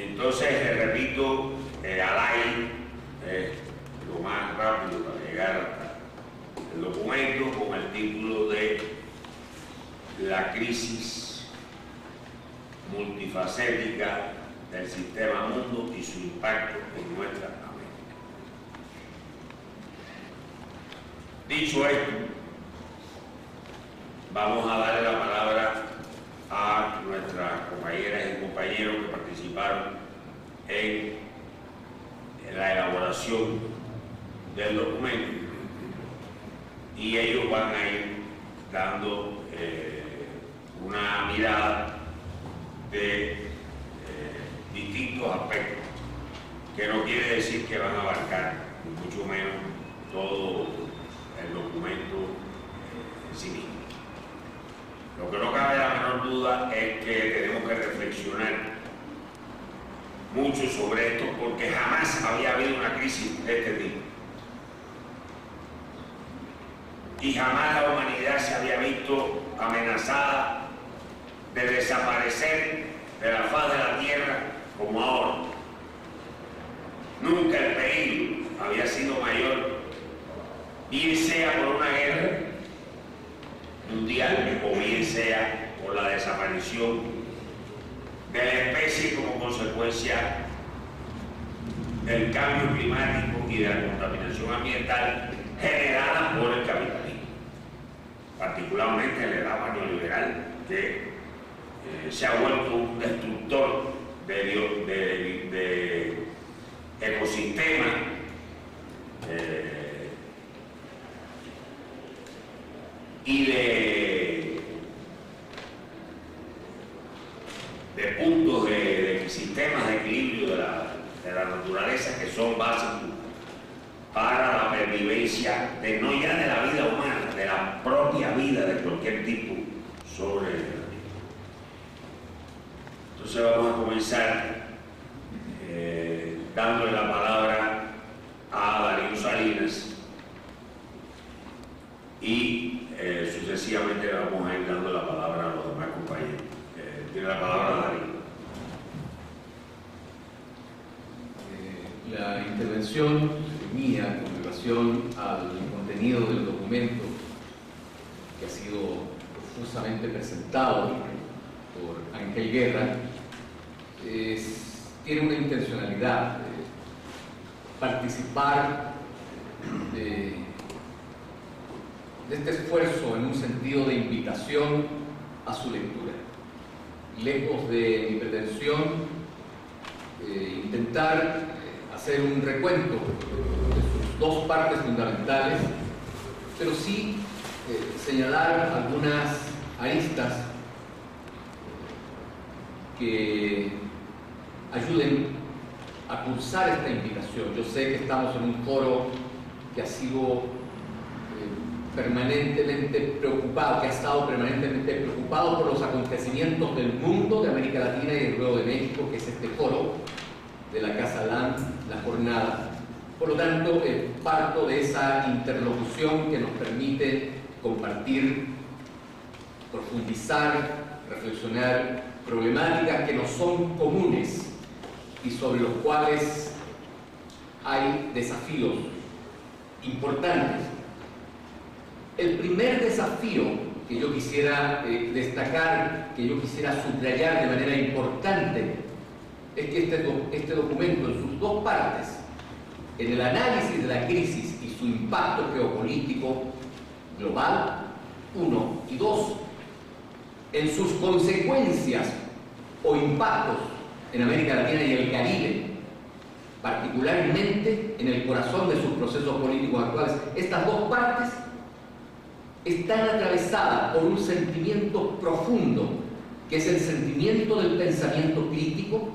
Entonces, le repito, al lo más rápido para llegar hasta el documento con el título de La crisis multifacética del sistema mundo y su impacto en nuestra América. Dicho esto, vamos a darle la palabra a nuestras compañeras y compañeros que participaron en la elaboración del documento, y ellos van a ir dando una mirada de distintos aspectos, que no quiere decir que van a abarcar, ni mucho menos, todo el documento en sí mismo. Lo que no cabe la menor duda es que tenemos que reflexionar mucho sobre esto, porque jamás había habido una crisis de este tipo. Y jamás la humanidad se había visto amenazada de desaparecer de la faz de la Tierra como ahora. Nunca el peligro había sido mayor, bien sea por una guerra mundial o bien sea por la desaparición de la especie como consecuencia del cambio climático y de la contaminación ambiental generada por el capitalismo, particularmente el etapa neoliberal, que se ha vuelto un destructor de ecosistemas y de puntos de sistemas de equilibrio de la naturaleza que son básicos para la pervivencia no ya de la vida humana, de la propia vida de cualquier tipo sobre el planeta. Entonces vamos a comenzar dándole la palabra a Darío Salinas y sucesivamente le vamos a ir dando la palabra a los demás compañeros. Tiene la palabra Darío. La intervención mía con relación al contenido del documento que ha sido profusamente presentado por Ángel Guerra tiene una intencionalidad: participar de este esfuerzo en un sentido de invitación a su lectura. Lejos de mi pretensión, intentar hacer un recuento de sus dos partes fundamentales, pero sí señalar algunas aristas que ayuden a cursar esta invitación. Yo sé que estamos en un foro que ha sido permanentemente preocupado, que ha estado permanentemente preocupado por los acontecimientos del mundo, de América Latina y luego de México, que es este foro de la Casa Land, la jornada. Por lo tanto, parto de esa interlocución que nos permite compartir, profundizar, reflexionar problemáticas que nos son comunes y sobre los cuales hay desafíos importantes. El primer desafío que yo quisiera destacar, que yo quisiera subrayar de manera importante, es que este documento, en sus dos partes, en el análisis de la crisis y su impacto geopolítico global, 1, y 2, en sus consecuencias o impactos en América Latina y el Caribe, particularmente en el corazón de sus procesos políticos actuales, estas dos partes están atravesadas por un sentimiento profundo, que es el sentimiento del pensamiento crítico,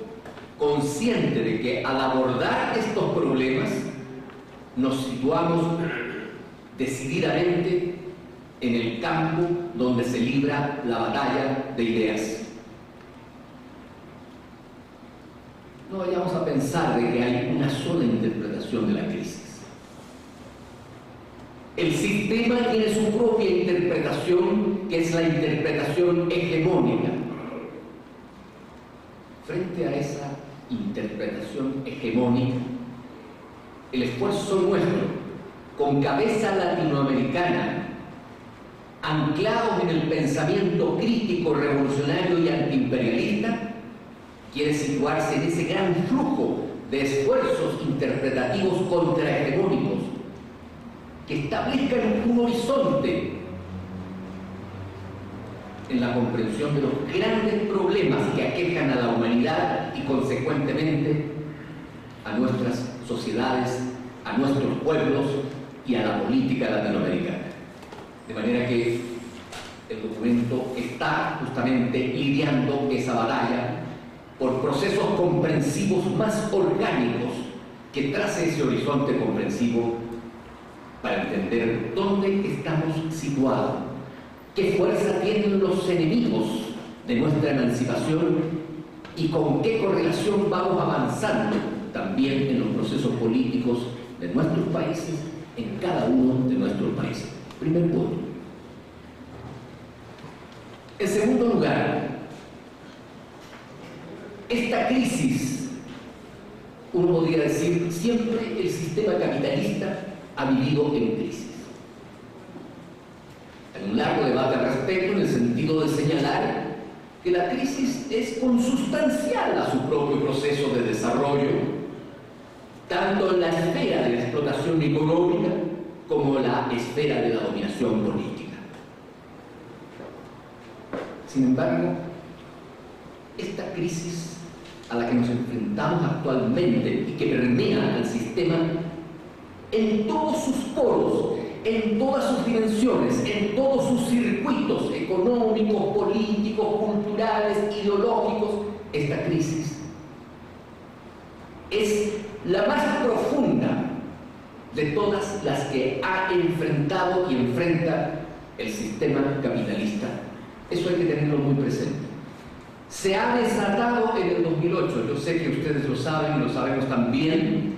consciente de que al abordar estos problemas nos situamos decididamente en el campo donde se libra la batalla de ideas. No vayamos a pensar de que hay una sola interpretación de la crisis. El sistema tiene su propia interpretación, que es la interpretación hegemónica. Frente a esa interpretación hegemónica, el esfuerzo nuestro, con cabeza latinoamericana, anclados en el pensamiento crítico, revolucionario y antiimperialista, quiere situarse en ese gran flujo de esfuerzos interpretativos contrahegemónicos que establezcan un horizonte en la comprensión de los grandes problemas que aquejan a la humanidad y consecuentemente a nuestras sociedades, a nuestros pueblos y a la política latinoamericana. De manera que el documento está justamente lidiando esa batalla por procesos comprensivos más orgánicos que trace ese horizonte comprensivo para entender dónde estamos situados, qué fuerza tienen los enemigos de nuestra emancipación y con qué correlación vamos avanzando también en los procesos políticos de nuestros países, en cada uno de nuestros países. Primer punto. En segundo lugar, esta crisis, uno podría decir, siempre el sistema capitalista ha vivido en crisis. Hay un largo debate al respecto en el sentido de señalar que la crisis es consustancial a su propio proceso de desarrollo, tanto en la esfera de la explotación económica como en la esfera de la dominación política. Sin embargo, esta crisis a la que nos enfrentamos actualmente y que permea al sistema en todos sus poros, en todas sus dimensiones, en todos sus circuitos económicos, políticos, culturales, ideológicos, esta crisis es la más profunda de todas las que ha enfrentado y enfrenta el sistema capitalista. Eso hay que tenerlo muy presente. Se ha desatado en el 2008, yo sé que ustedes lo saben y lo sabemos también,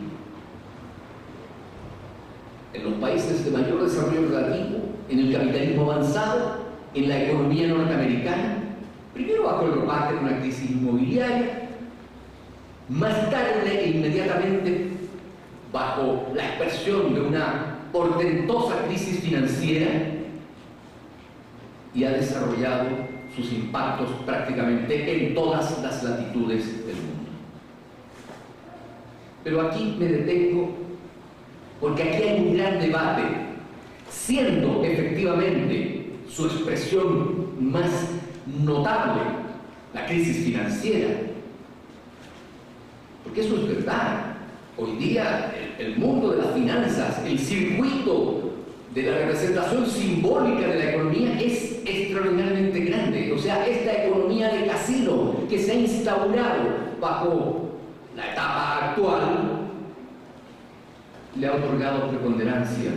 en los países de mayor desarrollo relativo, en el capitalismo avanzado, en la economía norteamericana, primero bajo el ropaje de una crisis inmobiliaria, más tarde e inmediatamente bajo la expresión de una portentosa crisis financiera, y ha desarrollado sus impactos prácticamente en todas las latitudes del mundo. Pero aquí me detengo porque aquí hay un gran debate, siendo efectivamente su expresión más notable la crisis financiera, porque eso es verdad. Hoy día el mundo de las finanzas, el circuito de la representación simbólica de la economía es extraordinariamente grande. O sea, esta economía de casino que se ha instaurado bajo la etapa actual le ha otorgado preponderancia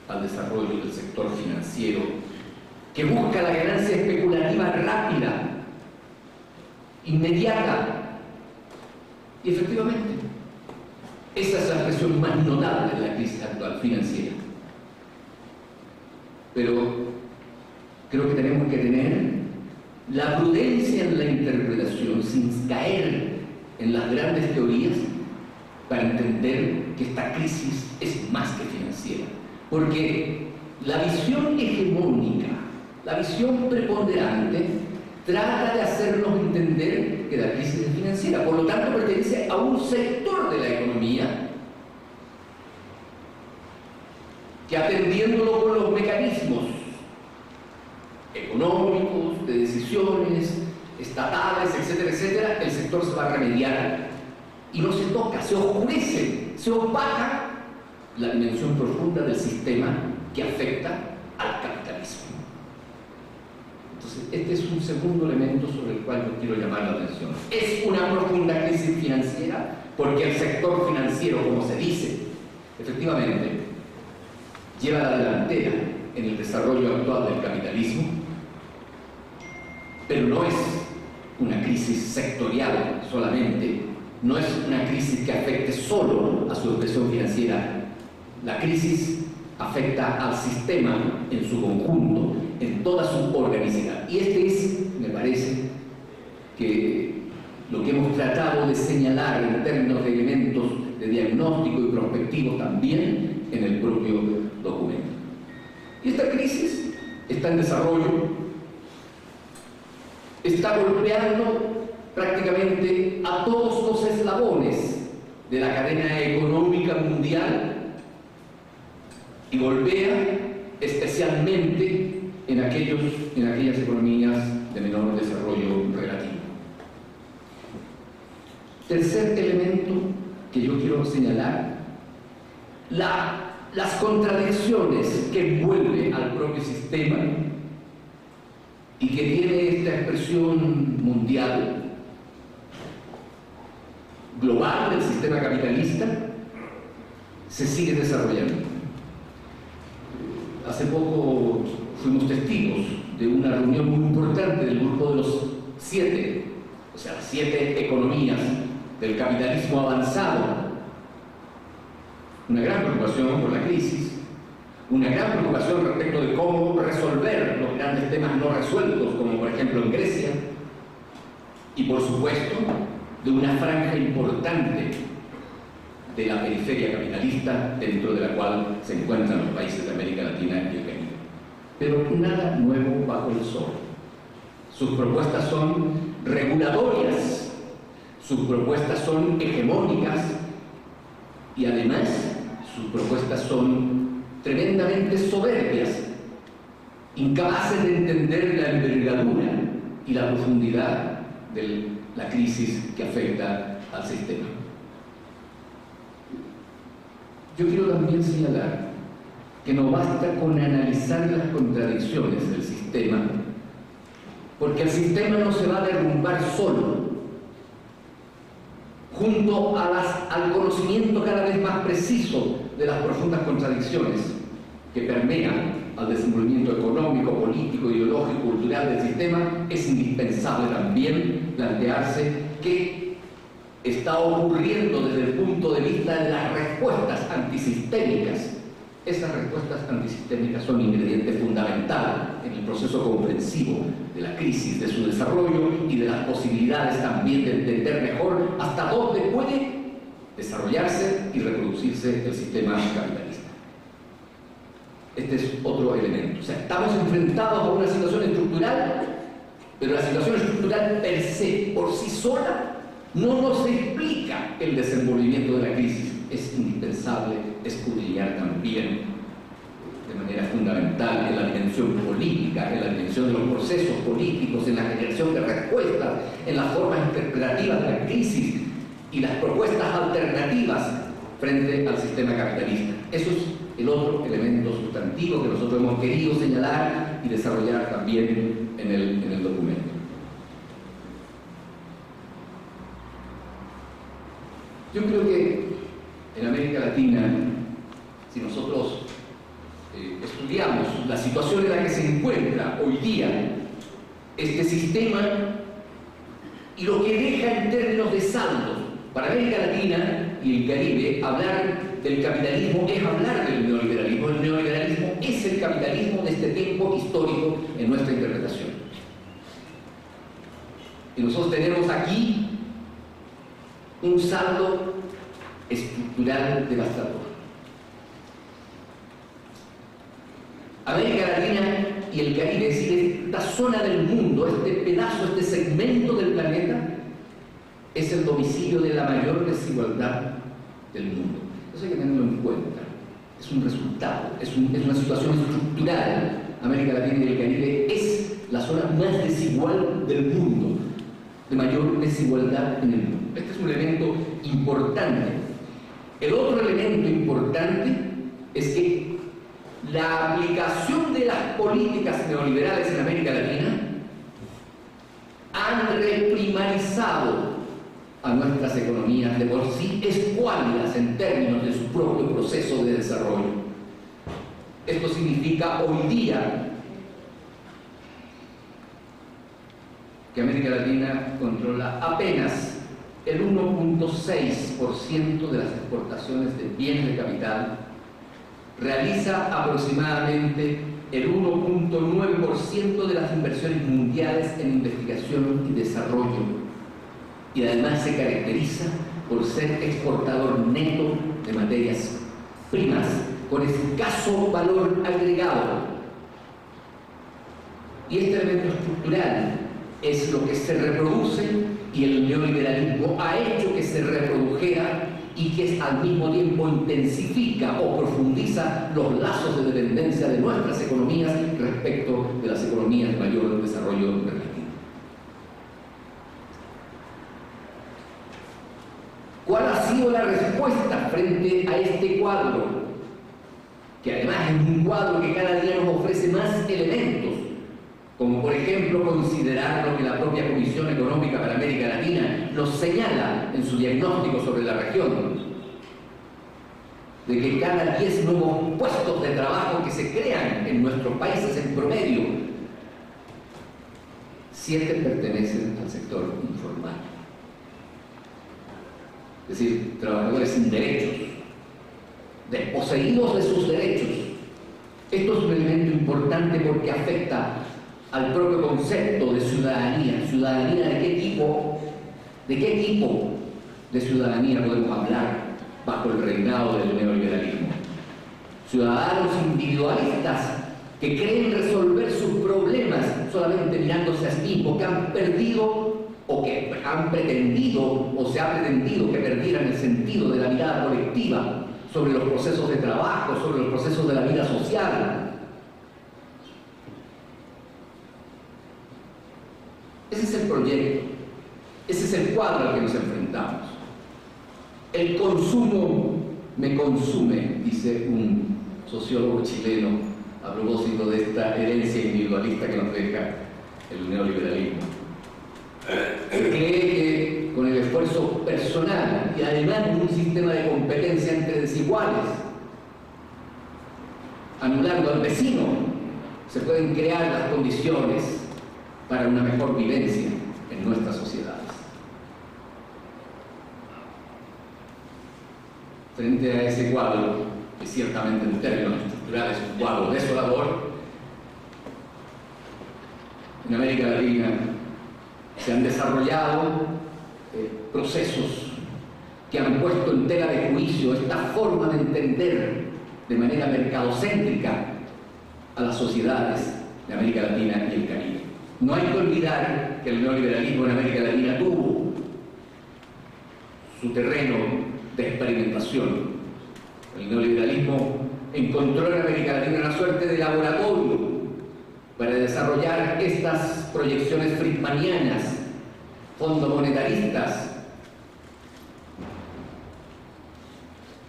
al desarrollo del sector financiero, que busca la ganancia especulativa rápida, inmediata. Y efectivamente, esa es la expresión más notable de la crisis actual financiera. Pero creo que tenemos que tener la prudencia en la interpretación sin caer en las grandes teorías para entender que esta crisis es más que financiera. Porque la visión hegemónica, la visión preponderante, trata de hacernos entender que la crisis es financiera. Por lo tanto, pertenece a un sector de la economía que, atendiéndolo con los mecanismos económicos, de decisiones estatales, etcétera, etcétera, el sector se va a remediar y no se toca, se oscurece, se opaca la dimensión profunda del sistema que afecta al capitalismo. Entonces, este es un segundo elemento sobre el cual yo quiero llamar la atención. Es una profunda crisis financiera porque el sector financiero, como se dice, efectivamente, lleva la delantera en el desarrollo actual del capitalismo, pero no es una crisis sectorial solamente, no es una crisis que afecte solo a su expresión financiera. La crisis afecta al sistema en su conjunto, en toda su organicidad. Y este es, me parece, que lo que hemos tratado claro de señalar en términos de elementos de diagnóstico y prospectivo también en el propio documento. Y esta crisis está en desarrollo, está golpeando prácticamente a todos los eslabones de la cadena económica mundial y golpea especialmente en aquellas economías de menor desarrollo relativo. Tercer elemento que yo quiero señalar, las contradicciones que envuelve al propio sistema y que tiene esta expresión mundial, global del sistema capitalista, se sigue desarrollando. Hace poco fuimos testigos de una reunión muy importante del grupo de los 7, o sea, las 7 economías del capitalismo avanzado. Una gran preocupación por la crisis, una gran preocupación respecto de cómo resolver los grandes temas no resueltos, como por ejemplo en Grecia, y por supuesto de una franja importante de la periferia capitalista, dentro de la cual se encuentran los países de América Latina y el Caribe. Pero nada nuevo bajo el sol. Sus propuestas son regulatorias, sus propuestas son hegemónicas y además sus propuestas son tremendamente soberbias, incapaces de entender la envergadura y la profundidad de la crisis que afecta al sistema. Yo quiero también señalar que no basta con analizar las contradicciones del sistema, porque el sistema no se va a derrumbar solo. Junto al conocimiento cada vez más preciso de las profundas contradicciones que permean al desenvolvimiento económico, político, ideológico, cultural del sistema, es indispensable también plantearse qué está ocurriendo desde el punto de vista de las respuestas antisistémicas. Esas respuestas antisistémicas son ingrediente fundamental en el proceso comprensivo de la crisis, de su desarrollo y de las posibilidades también de entender mejor hasta dónde puede desarrollarse y reproducirse el sistema capitalista. Este es otro elemento. O sea, estamos enfrentados a una situación estructural, pero la situación estructural per se, por sí sola, no nos explica el desenvolvimiento de la crisis. Es indispensable escudriñar también de manera fundamental en la dimensión política, en la dimensión de los procesos políticos, en la generación de respuestas, en las formas interpretativas de la crisis y las propuestas alternativas frente al sistema capitalista. Eso es el otro elemento sustantivo que nosotros hemos querido señalar y desarrollar también en el documento. Yo creo que en América Latina, si nosotros estudiamos la situación en la que se encuentra hoy día este sistema y lo que deja en términos de saldo para América Latina y el Caribe, hablar del capitalismo es hablar del neoliberalismo. El neoliberalismo es el capitalismo de este tiempo histórico en nuestra interpretación. Y nosotros tenemos aquí un saldo estructural devastador. América Latina y el Caribe, es decir, esta zona del mundo, este pedazo, este segmento del planeta, es el domicilio de la mayor desigualdad del mundo. Eso hay que tenerlo en cuenta. Es un resultado, es una situación estructural. América Latina y el Caribe es la zona más desigual del mundo, de mayor desigualdad en el mundo. Este es un elemento importante. El otro elemento importante es que la aplicación de las políticas neoliberales en América Latina han reprimarizado a nuestras economías de por sí escuálidas en términos de su propio proceso de desarrollo. Esto significa hoy día que América Latina controla apenas el 1.6% de las exportaciones de bienes de capital, realiza aproximadamente el 1.9% de las inversiones mundiales en investigación y desarrollo, y además se caracteriza por ser exportador neto de materias primas con escaso valor agregado. Y este elemento estructural es lo que se reproduce y el neoliberalismo ha hecho que se reprodujera y que al mismo tiempo intensifica o profundiza los lazos de dependencia de nuestras economías respecto de las economías de mayor desarrollo relativo. ¿Cuál ha sido la respuesta frente a este cuadro? Que además es un cuadro que cada día nos ofrece más elementos, como por ejemplo considerar lo que la propia Comisión Económica para América Latina nos señala en su diagnóstico sobre la región, de que cada 10 nuevos puestos de trabajo que se crean en nuestros países en promedio, 7 pertenecen al sector informal. Es decir, trabajadores sin derechos, desposeídos de sus derechos. Esto es un elemento importante porque afecta al propio concepto de ciudadanía. ¿Ciudadanía de qué tipo? ¿De qué tipo de ciudadanía podemos hablar bajo el reinado del neoliberalismo? Ciudadanos individualistas que creen resolver sus problemas solamente mirándose a sí mismos, que han perdido o que han pretendido o se ha pretendido que perdieran el sentido de la mirada colectiva sobre los procesos de trabajo, sobre los procesos de la vida social. Ese es el proyecto, ese es el cuadro al que nos enfrentamos. El consumo me consume, dice un sociólogo chileno a propósito de esta herencia individualista que nos deja el neoliberalismo. Cree que con el esfuerzo personal y además con un sistema de competencia entre desiguales, anulando al vecino, se pueden crear las condiciones para una mejor vivencia en nuestras sociedades. Frente a ese cuadro, que ciertamente en términos estructurales es un cuadro desolador, en América Latina se han desarrollado procesos que han puesto en tela de juicio esta forma de entender de manera mercadocéntrica a las sociedades de América Latina y el Caribe. No hay que olvidar que el neoliberalismo en América Latina tuvo su terreno de experimentación. El neoliberalismo encontró en América Latina una suerte de laboratorio para desarrollar estas proyecciones friedmanianas, fondomonetaristas,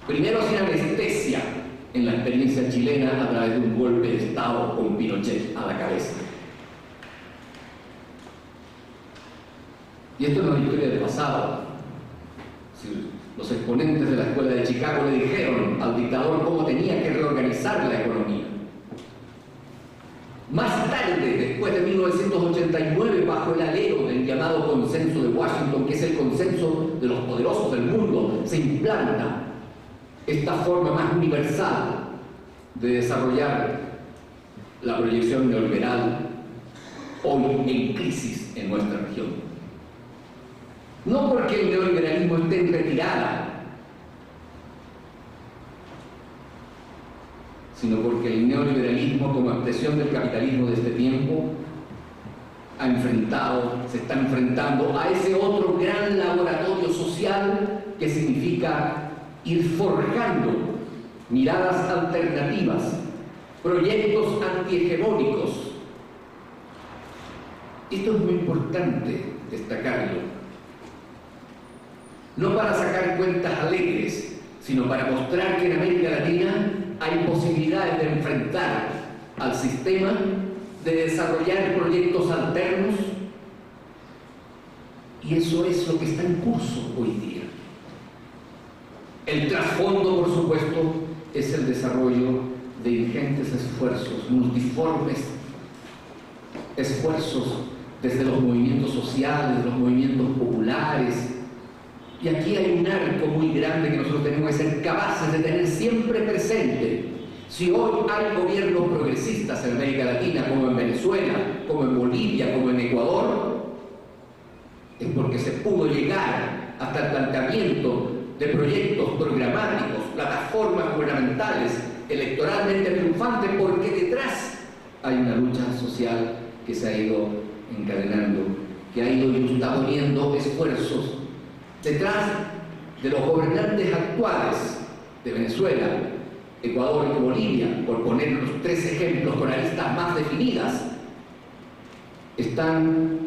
primero sin anestesia en la experiencia chilena a través de un golpe de Estado con Pinochet a la cabeza. Y esto es una historia del pasado. Los exponentes de la Escuela de Chicago le dijeron al dictador cómo tenía que reorganizar la economía. Más tarde, después de 1989, bajo el alero del llamado consenso de Washington, que es el consenso de los poderosos del mundo, se implanta esta forma más universal de desarrollar la proyección neoliberal hoy en crisis en nuestra región. No porque el neoliberalismo esté en retirada, sino porque el neoliberalismo, como expresión del capitalismo de este tiempo, se está enfrentando a ese otro gran laboratorio social que significa ir forjando miradas alternativas, proyectos antihegemónicos. Esto es muy importante destacarlo, no para sacar cuentas alegres, sino para mostrar que en América Latina hay posibilidades de enfrentar al sistema, de desarrollar proyectos alternos, y eso es lo que está en curso hoy día. El trasfondo, por supuesto, es el desarrollo de ingentes esfuerzos, multiformes esfuerzos desde los movimientos sociales, los movimientos populares. Y aquí hay un arco muy grande que nosotros tenemos que ser capaces de tener siempre presente. Si hoy hay gobiernos progresistas en América Latina, como en Venezuela, como en Bolivia, como en Ecuador, es porque se pudo llegar hasta el planteamiento de proyectos programáticos, plataformas gubernamentales, electoralmente triunfantes, porque detrás hay una lucha social que se ha ido encadenando, que ha ido juntaponiendo esfuerzos. Detrás de los gobernantes actuales de Venezuela, Ecuador y Bolivia, por poner los tres ejemplos con aristas más definidas, están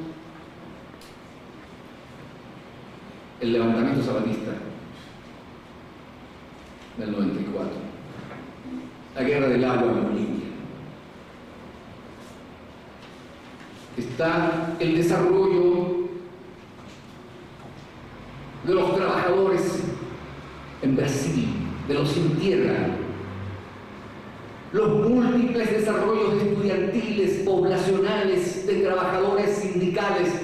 el levantamiento zapatista del 94, la guerra del agua en Bolivia, está el desarrollo de los trabajadores en Brasil, de los sin tierra, los múltiples desarrollos estudiantiles, poblacionales, de trabajadores sindicales.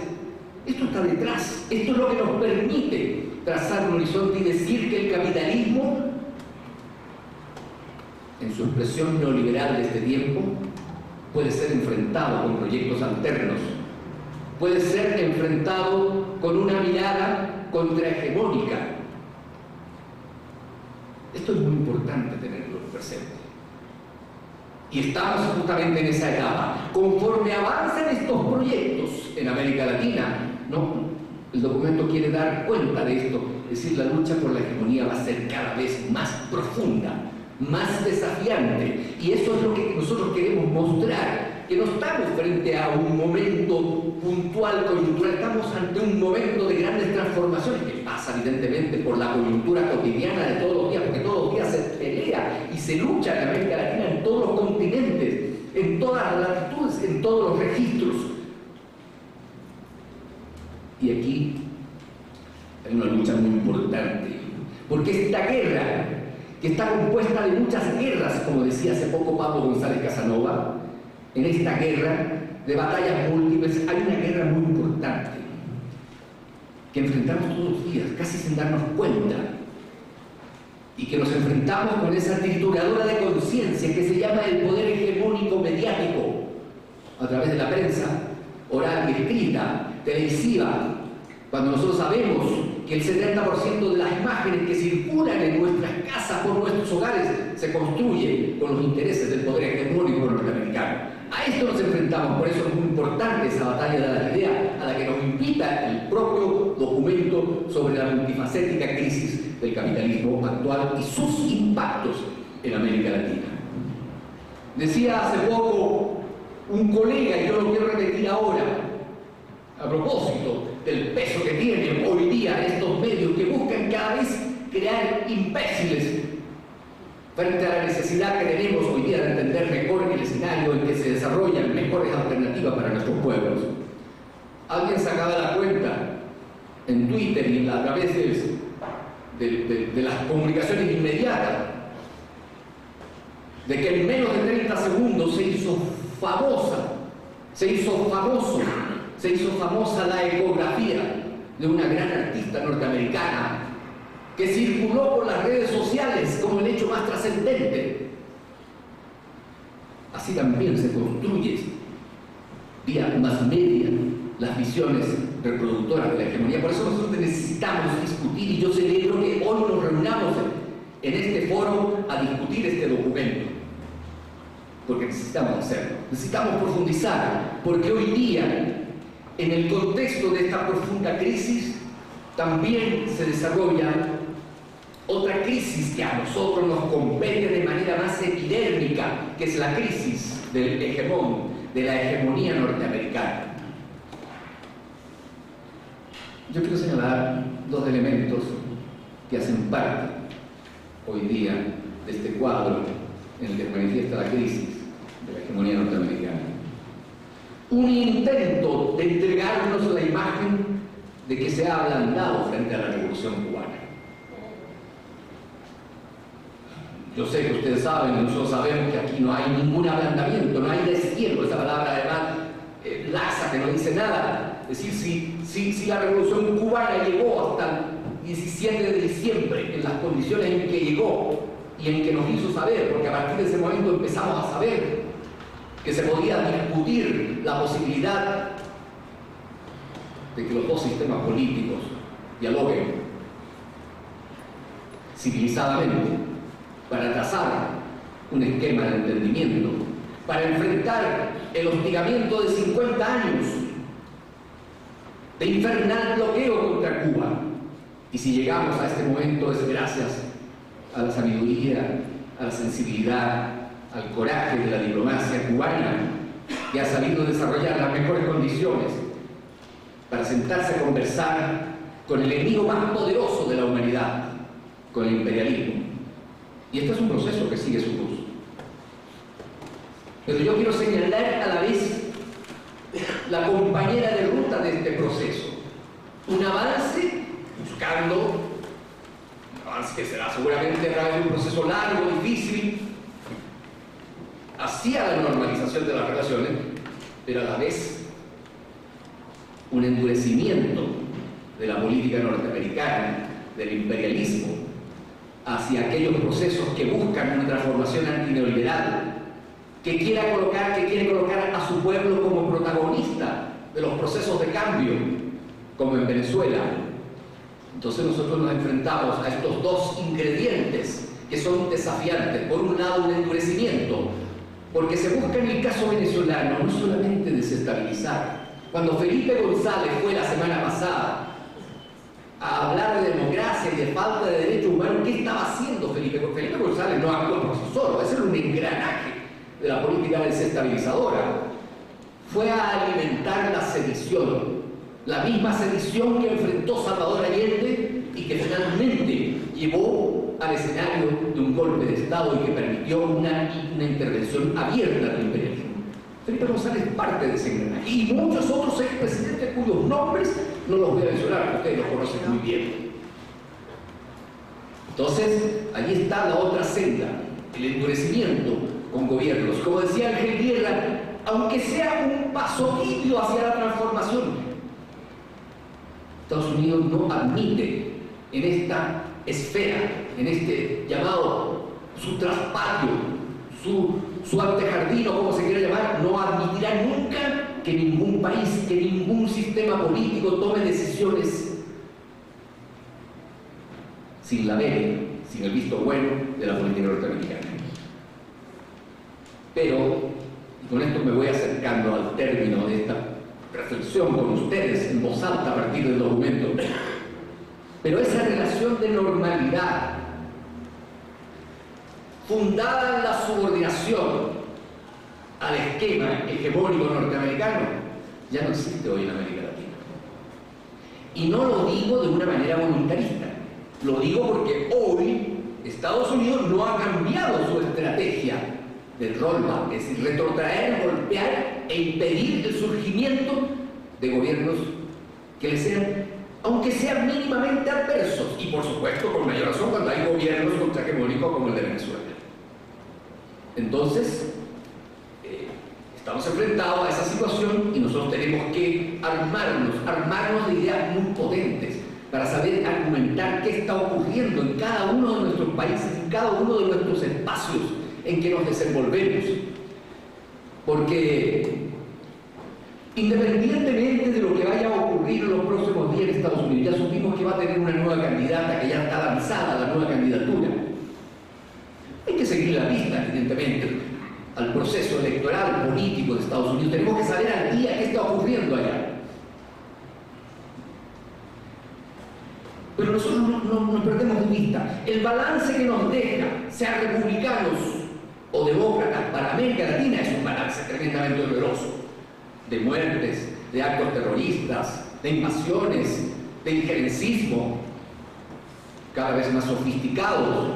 Esto está detrás. Esto es lo que nos permite trazar un horizonte y decir que el capitalismo, en su expresión neoliberal de este tiempo, puede ser enfrentado con proyectos alternos, puede ser enfrentado con una mirada contrahegemónica. Esto es muy importante tenerlo presente. Y estamos justamente en esa etapa. Conforme avanzan estos proyectos en América Latina, el documento quiere dar cuenta de esto, es decir, la lucha por la hegemonía va a ser cada vez más profunda, más desafiante, y eso es lo que nosotros queremos mostrar, que no estamos frente a un momento puntual, coyuntural, estamos ante un momento de grandes transformaciones que pasa evidentemente por la coyuntura cotidiana de todos los días, porque todos los días se pelea y se lucha en América Latina, en todos los continentes, en todas las latitudes, en todos los registros. Y aquí hay una lucha muy importante, porque esta guerra, que está compuesta de muchas guerras, como decía hace poco Pablo González Casanova, en esta guerra de batallas múltiples hay una guerra muy importante que enfrentamos todos los días, casi sin darnos cuenta, y que nos enfrentamos con esa trituradora de conciencia que se llama el poder hegemónico mediático, a través de la prensa oral y escrita, televisiva, cuando nosotros sabemos que el 70% de las imágenes que circulan en nuestras casas, por nuestros hogares, se construye con los intereses del poder hegemónico norteamericano. A esto nos enfrentamos, por eso es muy importante esa batalla de la idea a la que nos invita el propio documento sobre la multifacética crisis del capitalismo actual y sus impactos en América Latina. Decía hace poco un colega, y yo lo quiero repetir ahora, a propósito del peso que tienen hoy día estos medios que buscan cada vez crear imbéciles frente a la necesidad que tenemos hoy día de entender mejor el escenario en que se desarrollan mejores alternativas para nuestros pueblos. Alguien sacaba la cuenta en Twitter y a través de las comunicaciones inmediatas de que en menos de 30 segundos se hizo famosa la ecografía de una gran artista norteamericana que circuló por las redes sociales como el hecho más trascendente. Así también se construye vía más media las visiones reproductoras de la hegemonía. Por eso nosotros necesitamos discutir, y yo celebro que hoy nos reunamos en este foro a discutir este documento, porque necesitamos hacerlo, necesitamos profundizar, porque hoy día, en el contexto de esta profunda crisis, también se desarrolla otra crisis que a nosotros nos compete de manera más epidérmica, que es la crisis del hegemón, de la hegemonía norteamericana. Yo quiero señalar dos elementos que hacen parte hoy día de este cuadro en el que se manifiesta la crisis de la hegemonía norteamericana. Un intento de entregarnos la imagen de que se ha ablandado frente a la Revolución Cubana. Yo sé que ustedes saben, nosotros sabemos que aquí no hay ningún ablandamiento, no hay destierro, esa palabra además laxa que no dice nada. Es decir, si la Revolución Cubana llegó hasta el 17 de diciembre en las condiciones en que llegó y en que nos hizo saber, porque a partir de ese momento empezamos a saber que se podía discutir la posibilidad de que los dos sistemas políticos dialoguen civilizadamente para trazar un esquema de entendimiento, para enfrentar el hostigamiento de 50 años de infernal bloqueo contra Cuba. Y si llegamos a este momento es gracias a la sabiduría, a la sensibilidad, al coraje de la diplomacia cubana, que ha sabido desarrollar las mejores condiciones para sentarse a conversar con el enemigo más poderoso de la humanidad, con el imperialismo. Y este es un proceso que sigue su curso. Pero yo quiero señalar a la vez la compañera de ruta de este proceso. Un avance, buscando un avance que será seguramente a través de un proceso largo, difícil, hacia la normalización de las relaciones, pero a la vez un endurecimiento de la política norteamericana, del imperialismo, hacia aquellos procesos que buscan una transformación antineoliberal, que quiere colocar a su pueblo como protagonista de los procesos de cambio, como en Venezuela. Entonces nosotros nos enfrentamos a estos dos ingredientes que son desafiantes. Por un lado, un endurecimiento, porque se busca en el caso venezolano no solamente desestabilizar. Cuando Felipe González fue la semana pasada a hablar de democracia y de falta de derechos humanos, ¿qué estaba haciendo Felipe? Porque Felipe González no actuó por sí solo, ese era un engranaje de la política desestabilizadora. Fue a alimentar la sedición, la misma sedición que enfrentó Salvador Allende y que finalmente llevó al escenario de un golpe de Estado y que permitió una intervención abierta del imperialismo. Felipe González es parte de ese engranaje y muchos otros expresidentes cuyos nombres no los voy a mencionar, ustedes los conocen muy bien. Entonces, allí está la otra senda, el endurecimiento con gobiernos. Como decía Ángel Guerra, aunque sea un paso tibio hacia la transformación, Estados Unidos no admite en esta esfera, en este llamado su traspatio, su antejardín o como se quiera llamar, no admitirá nunca que ningún país, que ningún sistema político tome decisiones sin la venia, sin el visto bueno de la política norteamericana. Pero, y con esto me voy acercando al término de esta reflexión con ustedes en voz alta a partir del documento, pero esa relación de normalidad fundada en la subordinación al esquema hegemónico norteamericano ya no existe hoy en América Latina. Y no lo digo de una manera voluntarista, lo digo porque hoy Estados Unidos no ha cambiado su estrategia del rollback, es decir, retrotraer, golpear e impedir el surgimiento de gobiernos que le sean, aunque sean mínimamente adversos, y por supuesto con mayor razón cuando hay gobiernos contrahegemónicos como el de Venezuela. Entonces, estamos enfrentados a esa situación y nosotros tenemos que armarnos de ideas muy potentes para saber argumentar qué está ocurriendo en cada uno de nuestros países, en cada uno de nuestros espacios en que nos desenvolvemos. Porque independientemente de lo que vaya a ocurrir en los próximos días en Estados Unidos, ya supimos que va a tener una nueva candidata, que ya está lanzada la nueva candidatura. Hay que seguir la pista, evidentemente, al proceso electoral político de Estados Unidos. Tenemos que saber al día qué está ocurriendo allá. Pero nosotros no nos perdemos de vista. El balance que nos deja, sean republicanos o demócratas, para América Latina es un balance tremendamente doloroso. De muertes, de actos terroristas, de invasiones, de injerencismo, cada vez más sofisticados.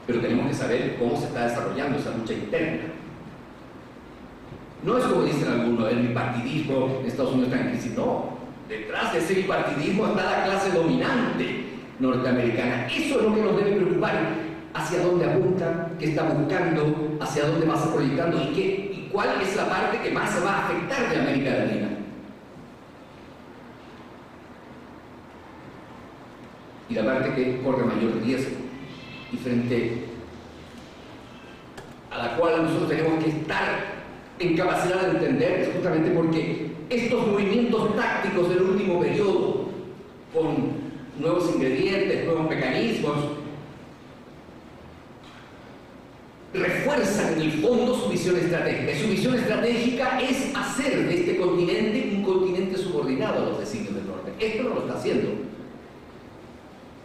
Pero tenemos que saber cómo se está desarrollando esa lucha interna. No es como dicen algunos, el bipartidismo en Estados Unidos está en crisis. No, detrás de ese bipartidismo está la clase dominante norteamericana. Eso es lo que nos debe preocupar. Hacia dónde apunta, qué está buscando, hacia dónde va a proyectando y cuál es la parte que más se va a afectar de América Latina. Y la parte que corre mayor riesgo y frente a la cual nosotros tenemos que estar en capacidad de entender, es justamente porque estos movimientos tácticos del último periodo, con nuevos ingredientes, nuevos mecanismos, refuerzan en el fondo su visión estratégica. Y su visión estratégica es hacer de este continente un continente subordinado a los designios del norte. Esto no lo está haciendo.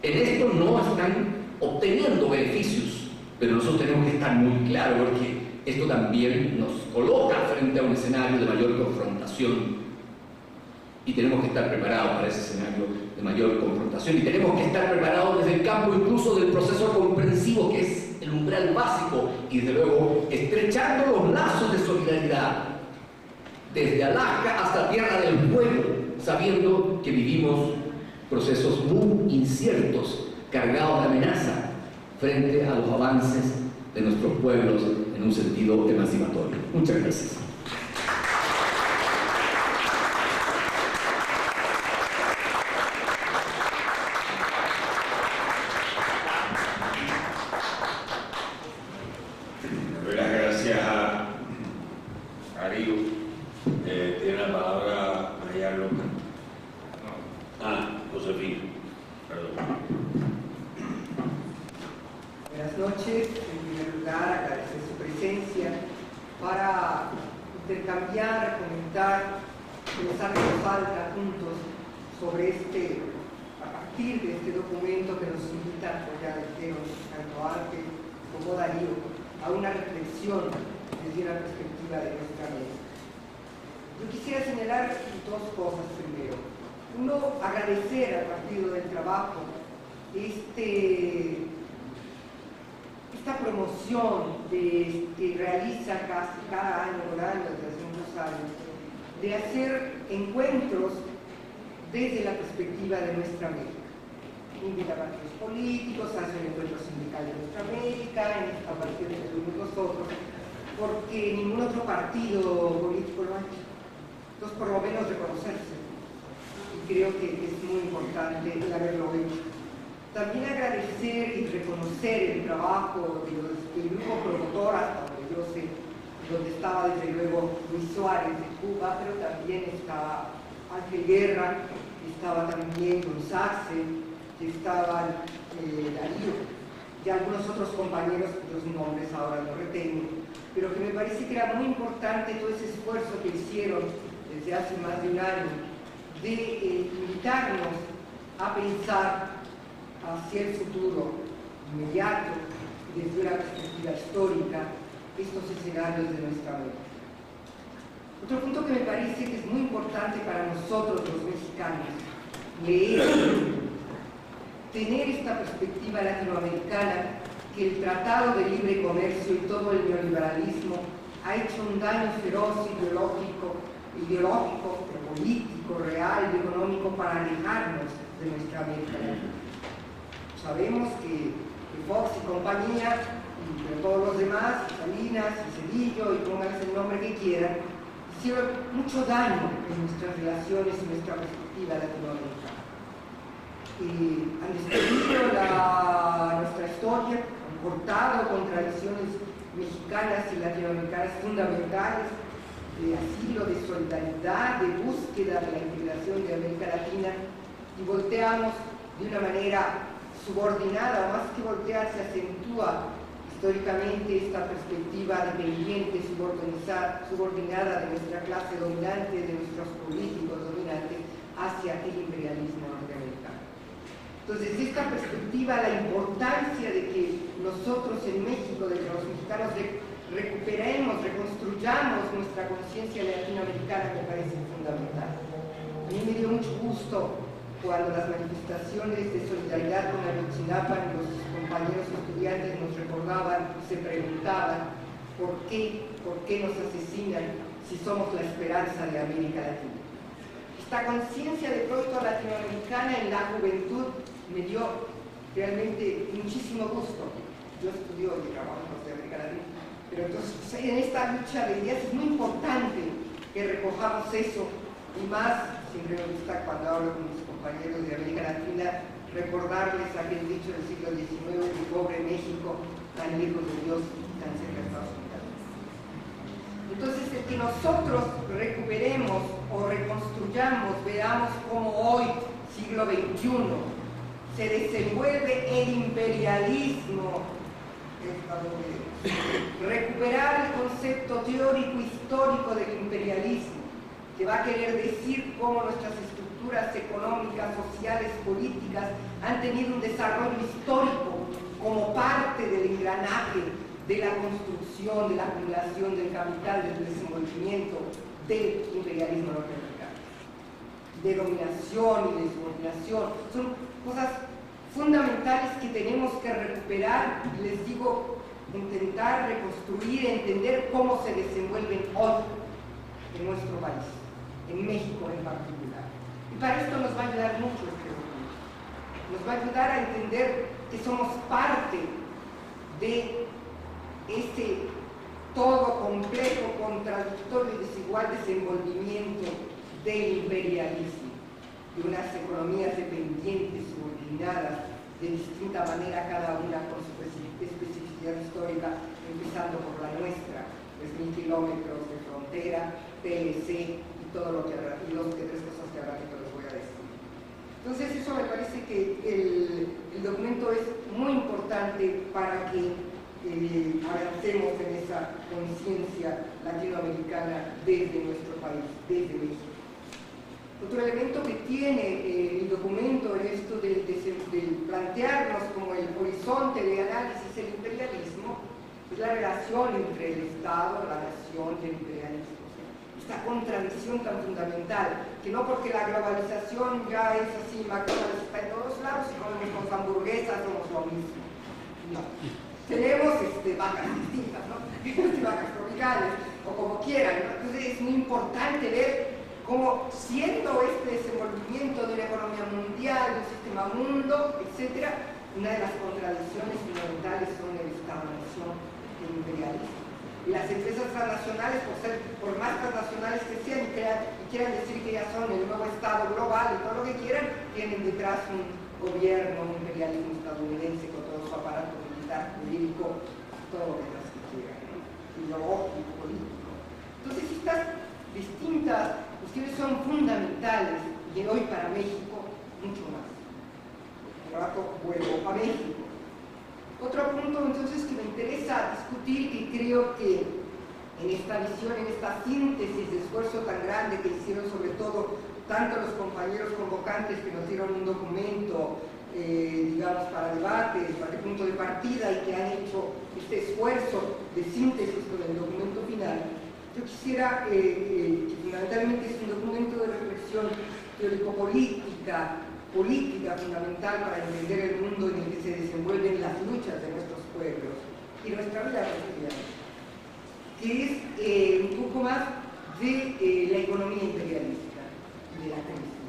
En esto no están obteniendo beneficios, pero nosotros tenemos que estar muy claros porque esto también nos coloca frente a un escenario de mayor confrontación y tenemos que estar preparados para ese escenario de mayor confrontación y tenemos que estar preparados desde el campo incluso del proceso comprensivo que es el umbral básico y desde luego estrechando los lazos de solidaridad desde Alaska hasta Tierra del Fuego, sabiendo que vivimos procesos muy inciertos, cargados de amenaza frente a los avances de nuestros pueblos en un sentido emancipatorio. Muchas gracias. Doy las gracias a Darío. Tiene la palabra María López. Josefina, perdón. Buenas noches. En primer lugar, agradecer su presencia para intercambiar, comentar, pensar en voz alta juntos sobre a partir de este documento que nos invita, pues ya dijeron tanto Arte como Darío, a una reflexión desde una perspectiva de nuestra mente. Yo quisiera señalar dos cosas primero. Uno, agradecer al Partido del Trabajo esta promoción que realiza casi cada año desde hace muchos años, de hacer encuentros desde la perspectiva de nuestra América. Invita a partidos políticos, hace un encuentro sindical de nuestra América, en esta ocasión incluimos nosotros, porque ningún otro partido político lo ha hecho. Entonces, por lo menos reconocerse. Y creo que es muy importante el haberlo hecho. También agradecer y reconocer el trabajo del grupo promotor, hasta donde yo sé, donde estaba desde luego Luis Suárez de Cuba, pero también estaba Ángel Guerra, estaba también González, estaba Darío, y algunos otros compañeros cuyos nombres ahora no retengo, pero que me parece que era muy importante todo ese esfuerzo que hicieron desde hace más de un año de invitarnos a pensar hacia el futuro inmediato y desde una perspectiva histórica estos escenarios de nuestra vida. Otro punto que me parece que es muy importante para nosotros los mexicanos, leer, tener esta perspectiva latinoamericana, que el Tratado de Libre Comercio y todo el neoliberalismo ha hecho un daño feroz ideológico, político, real y económico para alejarnos de nuestra América Latina. Sabemos que Fox y compañía, y todos los demás, Salinas y Cedillo, y pónganse el nombre que quieran, hicieron mucho daño en nuestras relaciones y nuestra perspectiva latinoamericana. Han destruido nuestra historia, han cortado con tradiciones mexicanas y latinoamericanas fundamentales de asilo, de solidaridad, de búsqueda de la integración de América Latina, y volteamos de una manera subordinada, o más que voltear, se acentúa históricamente esta perspectiva dependiente, subordinada de nuestra clase dominante, de nuestros políticos dominantes, hacia el imperialismo norteamericano. Entonces, desde esta perspectiva, la importancia de que nosotros en México, de que los mexicanos recuperemos, reconstruyamos nuestra conciencia latinoamericana, me parece fundamental. A mí me dio mucho gusto cuando las manifestaciones de solidaridad con Ayotzinapa, los compañeros estudiantes nos recordaban y se preguntaban ¿por qué nos asesinan si somos la esperanza de América Latina? Esta conciencia de pronto latinoamericana en la juventud me dio realmente muchísimo gusto. Yo estudio y trabajo en América Latina, pero entonces en esta lucha de ideas es muy importante que recojamos eso, y más, siempre me gusta cuando hablo con mis compañeros de América Latina, recordarles aquel dicho del siglo XIX de pobre México, tan lejos de Dios y tan cerca de Estados Unidos. Entonces, el que nosotros recuperemos o o reconstruyamos, veamos cómo hoy, siglo XXI, se desenvuelve el imperialismo estadounidense. Recuperar el concepto teórico histórico del imperialismo, que va a querer decir cómo nuestras estructuras económicas, sociales, políticas han tenido un desarrollo histórico como parte del engranaje de la construcción, de la acumulación del capital, del desenvolvimiento del imperialismo norteamericano. De dominación y de subordinación. Son cosas fundamentales que tenemos que recuperar y, les digo, intentar reconstruir, entender cómo se desenvuelven hoy en nuestro país, en México en particular. Y para esto nos va a ayudar mucho este documento. Nos va a ayudar a entender que somos parte de ese todo complejo, contradictorio y desigual desenvolvimiento del imperialismo, de unas economías dependientes, subordinadas, de distinta manera cada una con su especificidad histórica, empezando por la nuestra, 3.000 kilómetros de frontera, TLC y todo lo que habrá, y dos que tres cosas que habrá que les voy a decir. Entonces eso me parece que el documento es muy importante para que avancemos en esa conciencia latinoamericana desde nuestro país, desde México. Otro elemento que tiene el documento en esto de plantearnos como el horizonte de análisis del imperialismo es la relación entre el Estado, la nación y el imperialismo. Esta contradicción tan fundamental, que no porque la globalización ya es así, McDonald's está en todos lados y comemos hamburguesas, somos lo mismo. No. Tenemos vacas distintas, ¿no? Vacas tropicales, o como quieran, ¿no? Entonces es muy importante ver cómo, siendo este desenvolvimiento de una economía mundial, de un sistema mundo, etc., una de las contradicciones fundamentales son el Estado-nación y el imperialismo. Y las empresas transnacionales, por más transnacionales que sean y quieran decir que ya son el nuevo Estado global y todo lo que quieran, tienen detrás un gobierno, un imperialismo estadounidense con todo su aparato militar, jurídico, todo lo demás que quieran, ¿no? Ideológico, político. Entonces estas distintas cuestiones son fundamentales y hoy para México mucho más. Por rato vuelvo a México. Otro punto entonces que me interesa discutir, y creo que en esta visión, en esta síntesis de esfuerzo tan grande que hicieron sobre todo tanto los compañeros convocantes que nos dieron un documento, digamos, para debate, para el punto de partida, y que han hecho este esfuerzo de síntesis con el documento final, yo quisiera, que fundamentalmente es un documento de reflexión teórico-política, fundamental para entender el mundo en el que se desenvuelven las luchas de nuestros pueblos y nuestra vida cotidiana, que es un poco más de la economía imperialista y de la crisis.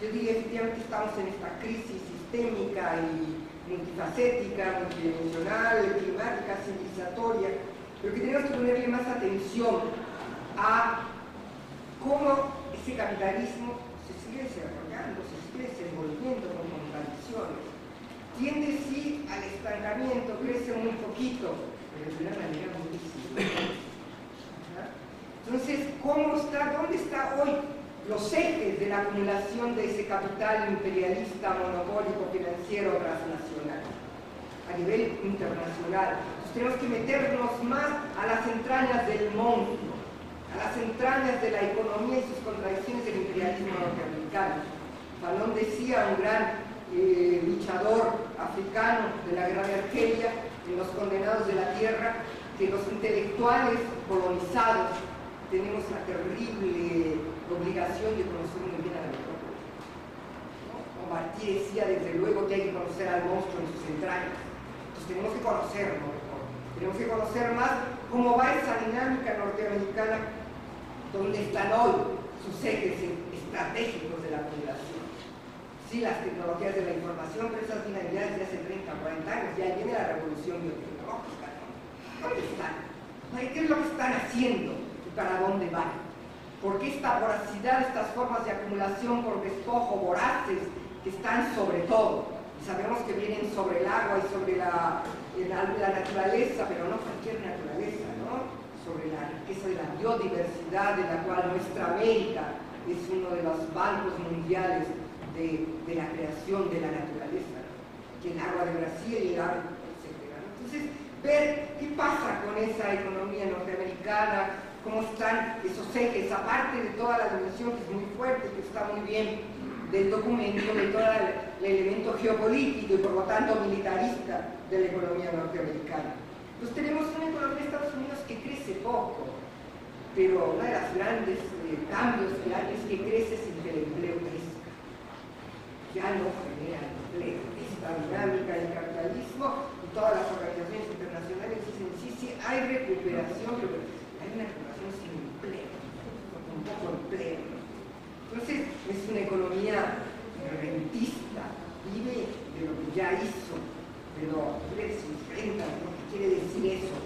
Yo diría, efectivamente estamos en esta crisis sistémica y multifacética, multidimensional, climática, civilizatoria, pero que tenemos que ponerle más atención a cómo ese capitalismo se sigue desarrollando, se sigue desenvolviendo con contradicciones. Tiende sí al estancamiento, crece muy poquito, pero de una manera muy visible. Entonces, ¿dónde está hoy los ejes de la acumulación de ese capital imperialista, monopólico, financiero, transnacional? A nivel internacional. Entonces, tenemos que meternos más a las entrañas del monstruo, a las entrañas de la economía y sus contradicciones del imperialismo norteamericano. Fanon decía, un gran luchador africano de la guerra de Argelia, en Los Condenados de la Tierra, que los intelectuales colonizados tenemos la terrible obligación de conocer muy bien a la metrópoli. ¿No? Martí decía, desde luego, que hay que conocer al monstruo en sus entrañas. Entonces tenemos que conocerlo mejor. Tenemos que conocer más cómo va esa dinámica norteamericana, donde están hoy sus ejes estratégicos de la población. Sí, las tecnologías de la información, pero esas finalidades de hace 30 o 40 años, ya viene la revolución biotecnológica, ¿no? ¿Dónde están? ¿Qué es lo que están haciendo y para dónde van? Porque esta voracidad, estas formas de acumulación por despojo, voraces, que están sobre todo, y sabemos que vienen sobre el agua y sobre la naturaleza, pero no cualquier naturaleza, ¿no? Sobre la riqueza de la biodiversidad de la cual nuestra América es uno de los bancos mundiales de la creación de la naturaleza, que el agua de Brasil y el agua, etc. Entonces, ver qué pasa con esa economía norteamericana, cómo están esos ejes, aparte de toda la dimensión que es muy fuerte, que está muy bien del documento, de todo el elemento geopolítico y por lo tanto militarista de la economía norteamericana. Entonces tenemos una economía de Estados Unidos que crece poco, pero uno de los grandes cambios que hay es que crece sin que el empleo crezca. Ya no genera empleo. Esta dinámica del capitalismo y todas las organizaciones internacionales dicen sí, hay recuperación, pero hay una recuperación sin empleo, con poco empleo. Entonces es una economía rentista, vive de lo que ya hizo, pero vive de sus rentas, ¿no? ¿Qué quiere decir eso?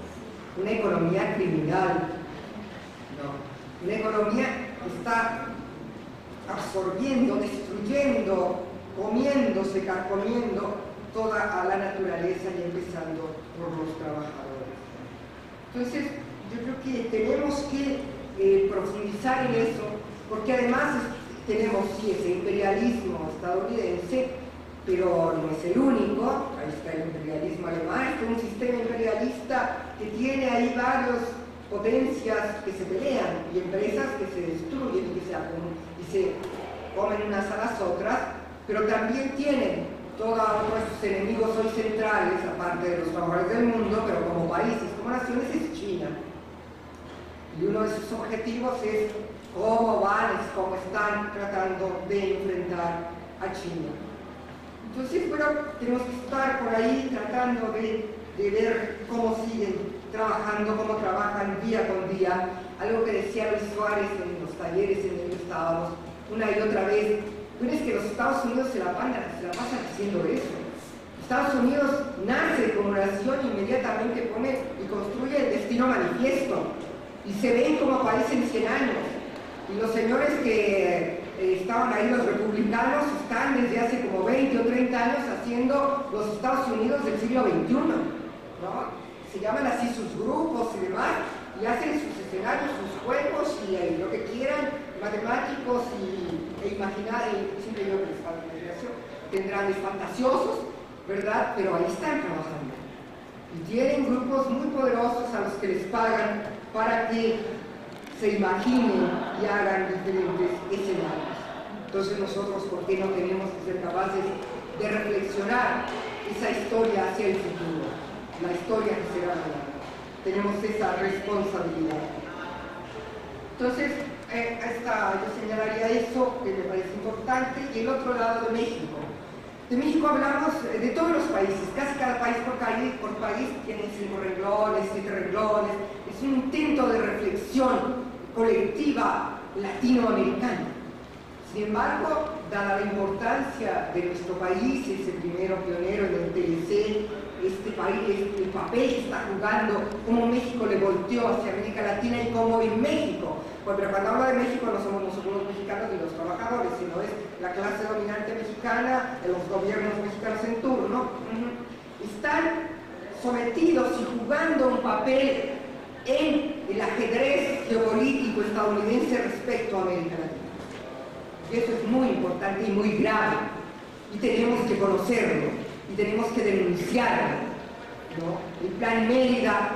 Una economía criminal, no, una economía que está absorbiendo, destruyendo, comiéndose, carcomiendo toda a la naturaleza y empezando por los trabajadores. Entonces, yo creo que tenemos que profundizar en eso, porque además tenemos sí ese imperialismo estadounidense, pero no es el único. Ahí está el imperialismo alemán, es un sistema imperialista que tiene ahí varias potencias que se pelean y empresas que se destruyen y se comen unas a las otras, pero también tienen todos nuestros enemigos hoy centrales, aparte de los trabajadores del mundo, pero como países, como naciones, es China. Y uno de sus objetivos es cómo están tratando de enfrentar a China. Entonces, bueno, tenemos que estar por ahí tratando de ver cómo siguen trabajando, cómo trabajan día con día. Algo que decía Luis Suárez en los talleres en los que estábamos una y otra vez, bueno, es que los Estados Unidos se la pasan haciendo eso. Estados Unidos nace como nación e inmediatamente pone y construye el destino manifiesto y se ven como país en 100 años. Y los señores que estaban ahí, los republicanos, están desde hace como 20 o 30 años haciendo los Estados Unidos del siglo XXI, ¿no? Se llaman así sus grupos y demás, y hacen sus escenarios, sus juegos y lo que quieran, matemáticos e imaginarios, siempre digo que les falta imaginación, tendrán fantasiosos, ¿verdad? Pero ahí están trabajando. Y tienen grupos muy poderosos a los que les pagan para que se imaginen y hagan diferentes escenarios. Entonces nosotros, ¿por qué no tenemos que ser capaces de reflexionar esa historia hacia el futuro? La historia que será mañana. Tenemos esa responsabilidad. Entonces, yo señalaría eso, que me parece importante, y el otro lado de México. De México hablamos de todos los países, casi cada país por país tiene 5 renglones, 7 renglones. Es un intento de reflexión colectiva latinoamericana. Sin embargo, dada la importancia de nuestro país, es el primero pionero en el TLC, este país, el papel que está jugando, cómo México le volteó hacia América Latina y cómo en México, pero cuando hablo de México no somos nosotros los mexicanos ni los trabajadores, sino es la clase dominante mexicana, de los gobiernos mexicanos en turno, están sometidos y jugando un papel en el ajedrez geopolítico estadounidense respecto a América Latina. Y eso es muy importante y muy grave, y tenemos que conocerlo, y tenemos que denunciarlo, ¿no? El Plan Mérida,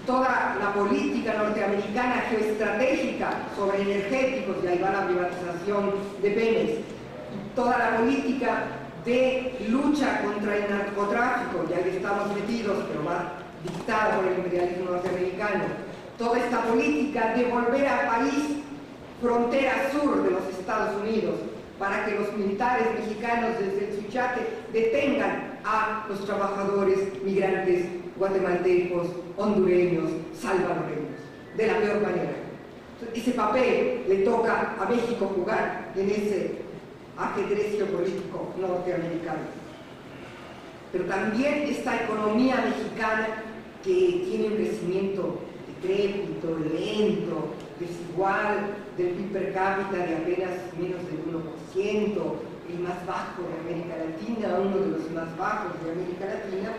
toda la política norteamericana geoestratégica sobre energéticos, y ahí va la privatización de Pemex, y toda la política de lucha contra el narcotráfico, y ahí estamos metidos, pero va dictada por el imperialismo norteamericano, toda esta política de volver al país frontera sur de los Estados Unidos, para que los militares mexicanos desde el Suchiate detengan a los trabajadores migrantes guatemaltecos, hondureños, salvadoreños, de la peor manera. Entonces, ese papel le toca a México jugar en ese ajedrez geopolítico norteamericano. Pero también esta economía mexicana que tiene un crecimiento decrépito, lento, desigual, del PIB per cápita de apenas menos del 1%, el más bajo de América Latina, uno de los más bajos de América Latina,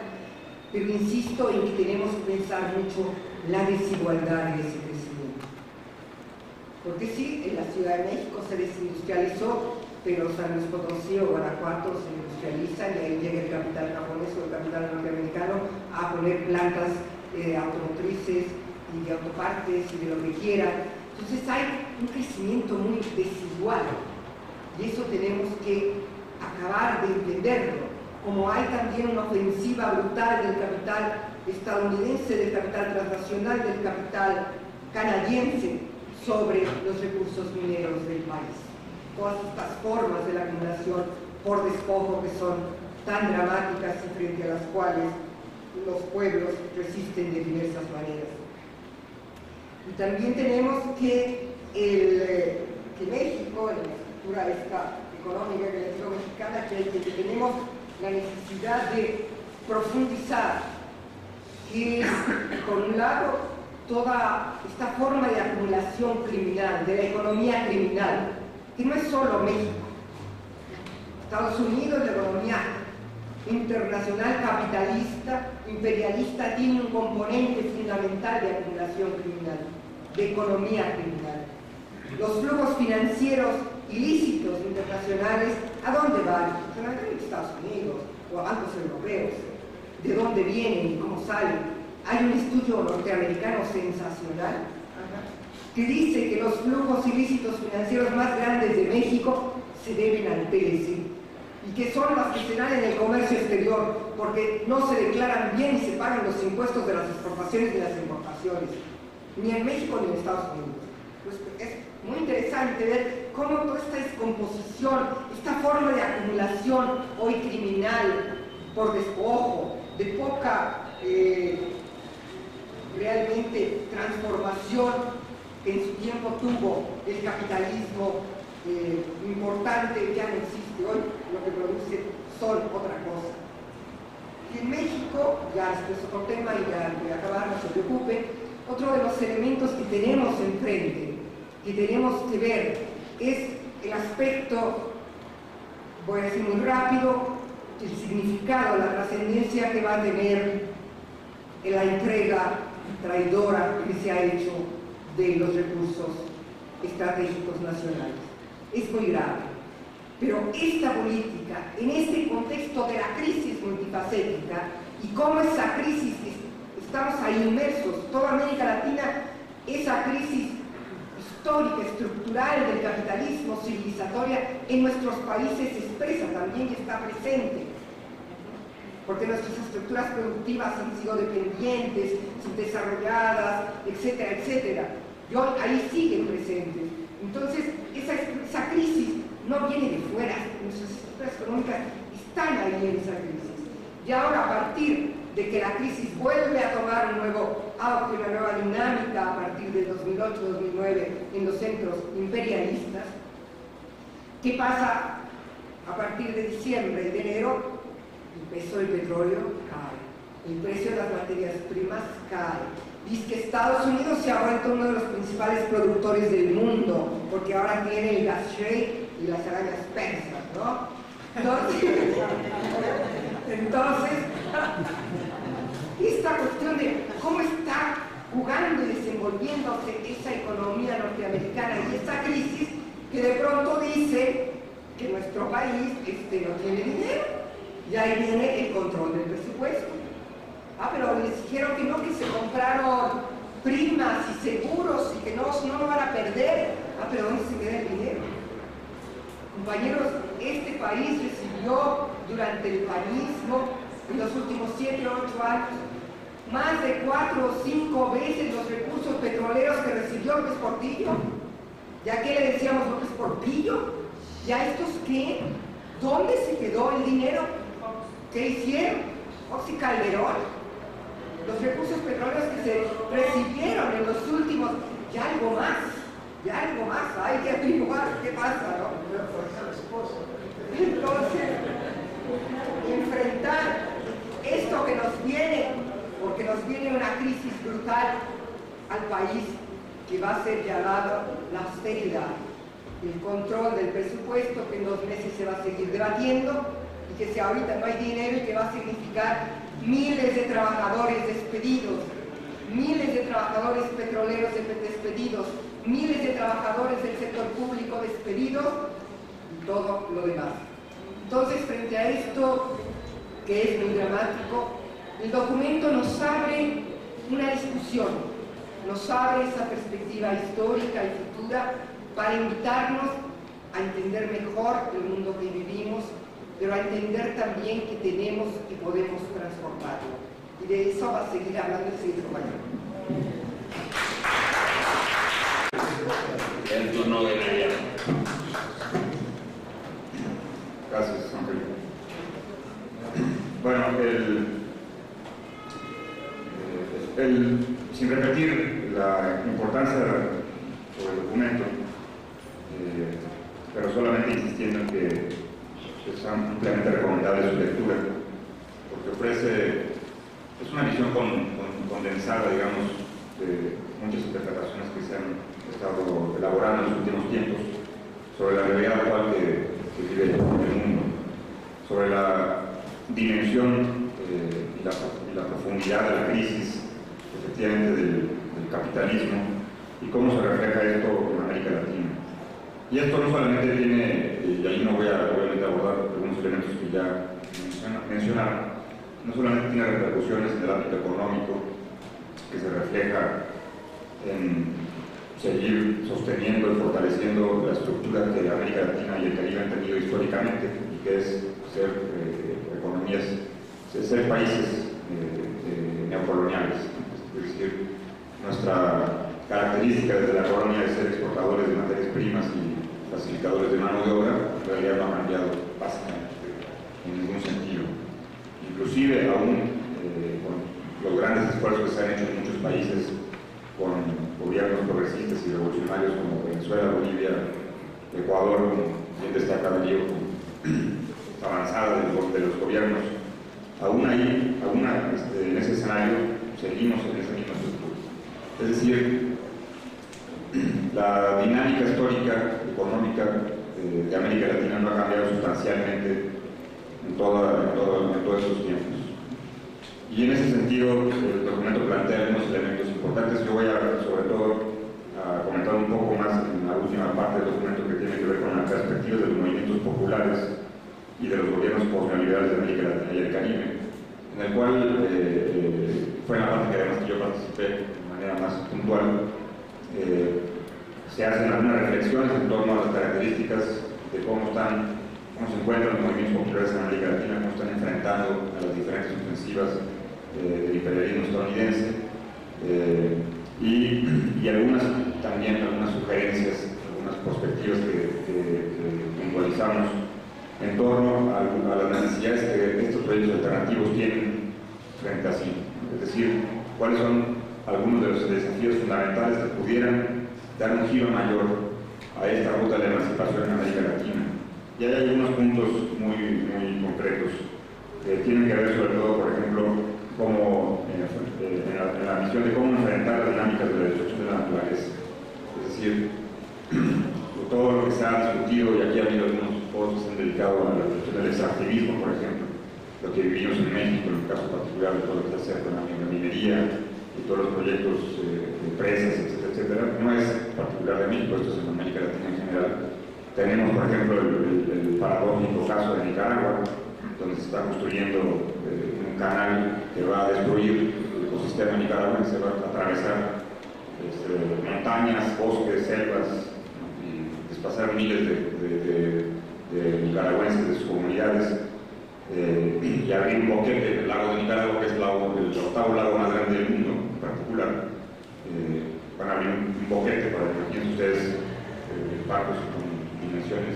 pero insisto en que tenemos que pensar mucho la desigualdad de ese crecimiento. Porque sí, en la Ciudad de México se desindustrializó, pero San Luis Potosí o Guanajuato se industrializan y ahí llega el capital japonés o el capital norteamericano a poner plantas automotrices y de autopartes y de lo que quieran. Entonces hay un crecimiento muy desigual y eso tenemos que acabar de entenderlo. Como hay también una ofensiva brutal del capital estadounidense, del capital transnacional, del capital canadiense sobre los recursos mineros del país. Todas estas formas de la acumulación por despojo que son tan dramáticas y frente a las cuales los pueblos resisten de diversas maneras. Y también tenemos que México, en la estructura esta económica que les digo mexicana, que tenemos la necesidad de profundizar, que es, por un lado, toda esta forma de acumulación criminal, de la economía criminal, que no es solo México. Estados Unidos, la economía internacional capitalista, imperialista, tiene un componente fundamental de acumulación criminal, de economía criminal. Los flujos financieros ilícitos internacionales, ¿a dónde van? Generalmente a Estados Unidos o a bancos europeos. ¿De dónde vienen y cómo salen? Hay un estudio norteamericano sensacional que dice que los flujos ilícitos financieros más grandes de México se deben al TLC y que son las que se dan en el comercio exterior porque no se declaran bien y se pagan los impuestos de las exportaciones y de las importaciones, ni en México ni en Estados Unidos. Pues es muy interesante ver cómo toda esta descomposición, esta forma de acumulación hoy criminal por despojo, de poca realmente transformación que en su tiempo tuvo el capitalismo importante, ya no existe hoy, lo que produce son otra cosa. Y en México, ya es otro tema y ya voy a acabar, no se preocupe, otro de los elementos que tenemos enfrente, que tenemos que ver, es el aspecto, voy a decir muy rápido, el significado, la trascendencia que va a tener en la entrega traidora que se ha hecho de los recursos estratégicos nacionales. Es muy grave. Pero esta política, en este contexto de la crisis multifacética y cómo esa crisis, estamos ahí inmersos, toda América Latina, esa crisis histórica, estructural del capitalismo, civilizatoria, en nuestros países se expresa también y está presente. Porque nuestras estructuras productivas han sido dependientes, subdesarrolladas, etcétera, etcétera. Y hoy ahí siguen presentes. Entonces, esa crisis no viene de fuera, nuestras estructuras económicas están ahí en esa crisis. Y ahora, a partir de que la crisis vuelve a tomar un nuevo auge, una nueva dinámica a partir del 2008-2009 en los centros imperialistas, ¿qué pasa a partir de diciembre y de enero? El peso del petróleo cae, el precio de las materias primas cae. Dice que Estados Unidos se ha vuelto uno de los principales productores del mundo, porque ahora tiene el gas shale y las arañas persas, ¿no? Entonces, esta cuestión de cómo está jugando y desenvolviéndose esa economía norteamericana y esta crisis que de pronto dice que nuestro país no tiene dinero, y ahí viene el control del presupuesto. Ah, pero les dijeron que no, que se compraron primas y seguros y que no lo van a perder. Ah, pero ¿dónde se queda el dinero? Compañeros, este país recibió durante el panismo, en los últimos 7 o 8 años, más de 4 o 5 veces los recursos petroleros que recibió López Portillo. ¿Ya qué le decíamos López Portillo? ¿Ya estos qué? ¿Dónde se quedó el dinero? ¿Qué hicieron? Oxy Calderón. Los recursos petroleros que se recibieron en los últimos, ya algo más, hay que averiguar qué pasa, ¿no? Entonces, enfrentar esto que nos viene, porque nos viene una crisis brutal al país, que va a ser llamado la austeridad, el control del presupuesto, que en 2 meses se va a seguir debatiendo, y que si ahorita no hay dinero, y que va a significar miles de trabajadores despedidos, miles de trabajadores petroleros despedidos, miles de trabajadores del sector público despedidos y todo lo demás. Entonces, frente a esto, que es muy dramático, el documento nos abre una discusión, nos abre esa perspectiva histórica y futura para invitarnos a entender mejor el mundo que vivimos, pero a entender también que tenemos y podemos transformarlo. Y de eso va a seguir hablando el señor compañero. El turno de Nadia. Gracias, Ángel. Bueno, sin repetir la importancia sobre el documento, pero solamente insistiendo en que es ampliamente recomendable su lectura, porque es una visión condensada, digamos, de muchas interpretaciones que se han estado elaborando en los últimos tiempos sobre la realidad actual que vive el mundo, sobre la dimensión y la profundidad de la crisis, efectivamente, del capitalismo y cómo se refleja esto en América Latina. Y esto no solamente tiene, y ahí no voy a obviamente abordar algunos elementos que ya mencionaron, no solamente tiene repercusiones en el ámbito económico, que se refleja en seguir sosteniendo y fortaleciendo la estructura que América Latina y el Caribe han tenido históricamente, y que es ser economías, ser países neocoloniales. Es decir, nuestra característica desde la colonia de ser exportadores de materias primas y facilitadores de mano de obra, en realidad no ha cambiado básicamente en ningún sentido. Inclusive aún con los grandes esfuerzos que se han hecho en muchos países con gobiernos progresistas y revolucionarios como Venezuela, Bolivia, Ecuador, bien destacado el avanzada de los gobiernos, aún ahí, en ese escenario, seguimos en esa misma estructura. Es decir, la dinámica histórica, económica de América Latina no ha cambiado sustancialmente en todos esos tiempos. Y en ese sentido, el documento plantea algunos elementos importantes. Yo voy a, sobre todo, a comentar un poco más en la última parte del documento, que tiene que ver con las perspectivas de los movimientos populares y de los gobiernos posneoliberales de América Latina y el Caribe, en el cual fue en la parte que además yo participé de manera más puntual. Se hacen algunas reflexiones en torno a las características de cómo se encuentran los movimientos populares en América Latina, cómo están enfrentando a las diferentes ofensivas del imperialismo estadounidense, y también algunas sugerencias, algunas perspectivas que puntualizamos en torno a las necesidades que estos proyectos alternativos tienen frente a sí. Es decir, cuáles son algunos de los desafíos fundamentales que pudieran dar un giro mayor a esta ruta de la emancipación en América Latina. Y hay algunos puntos muy concretos que tienen que ver sobre todo, por ejemplo, cómo, en la misión de cómo enfrentar las dinámicas de la destrucción de la naturaleza. Es decir, todo lo que se ha discutido, y aquí ha habido algunos foros que se han dedicado a la cuestión del extractivismo, por ejemplo, lo que vivimos en México, en el caso particular de todo lo que se hace con la minería y todos los proyectos de presas, etcétera, no es particular de México, esto es en América Latina en general. Tenemos, por ejemplo, el paradójico caso de Nicaragua, donde se está construyendo un canal que va a destruir el ecosistema nicaragüense, se va a atravesar montañas, bosques, selvas, y desplazar miles de nicaragüenses de sus comunidades, y abrir un boquete en el lago de Nicaragua, que es el octavo lago más grande del mundo en particular. Van a abrir un boquete para que imaginen ustedes barcos con dimensiones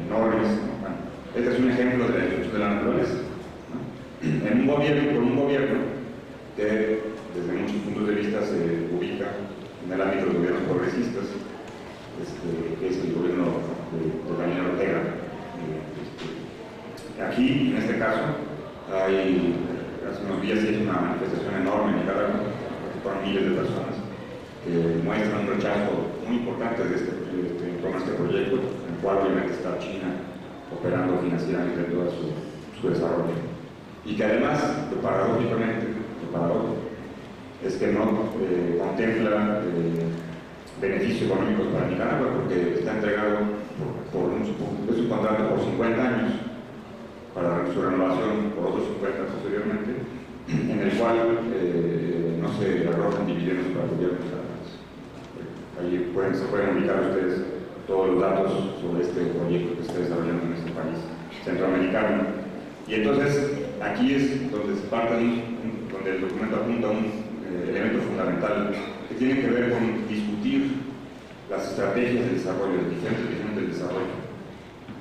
enormes. Bueno, este es un ejemplo de la destrucción de la naturaleza, ¿no? Con un gobierno que desde muchos puntos de vista se ubica en el ámbito de los gobiernos progresistas, que es el gobierno de Daniel Ortega. Aquí, en este caso, hace unos días se hizo una manifestación enorme en Nicaragua, participaron miles de personas, que muestran un rechazo muy importante de este proyecto, en el cual obviamente está China operando financieramente en todo su desarrollo. Y que además, lo paradójico es que no contempla beneficios económicos para Nicaragua, porque está entregado es un contrato por 50 años para su renovación por otros 50 posteriormente, en el cual no se arrojan dividendos para el gobierno nicaragüense. Ahí se pueden ubicar ustedes todos los datos sobre este proyecto que se está desarrollando en este país centroamericano. Y entonces aquí es donde se parte, donde el documento apunta un elemento fundamental que tiene que ver con discutir las estrategias de desarrollo, las diferentes visiones del desarrollo.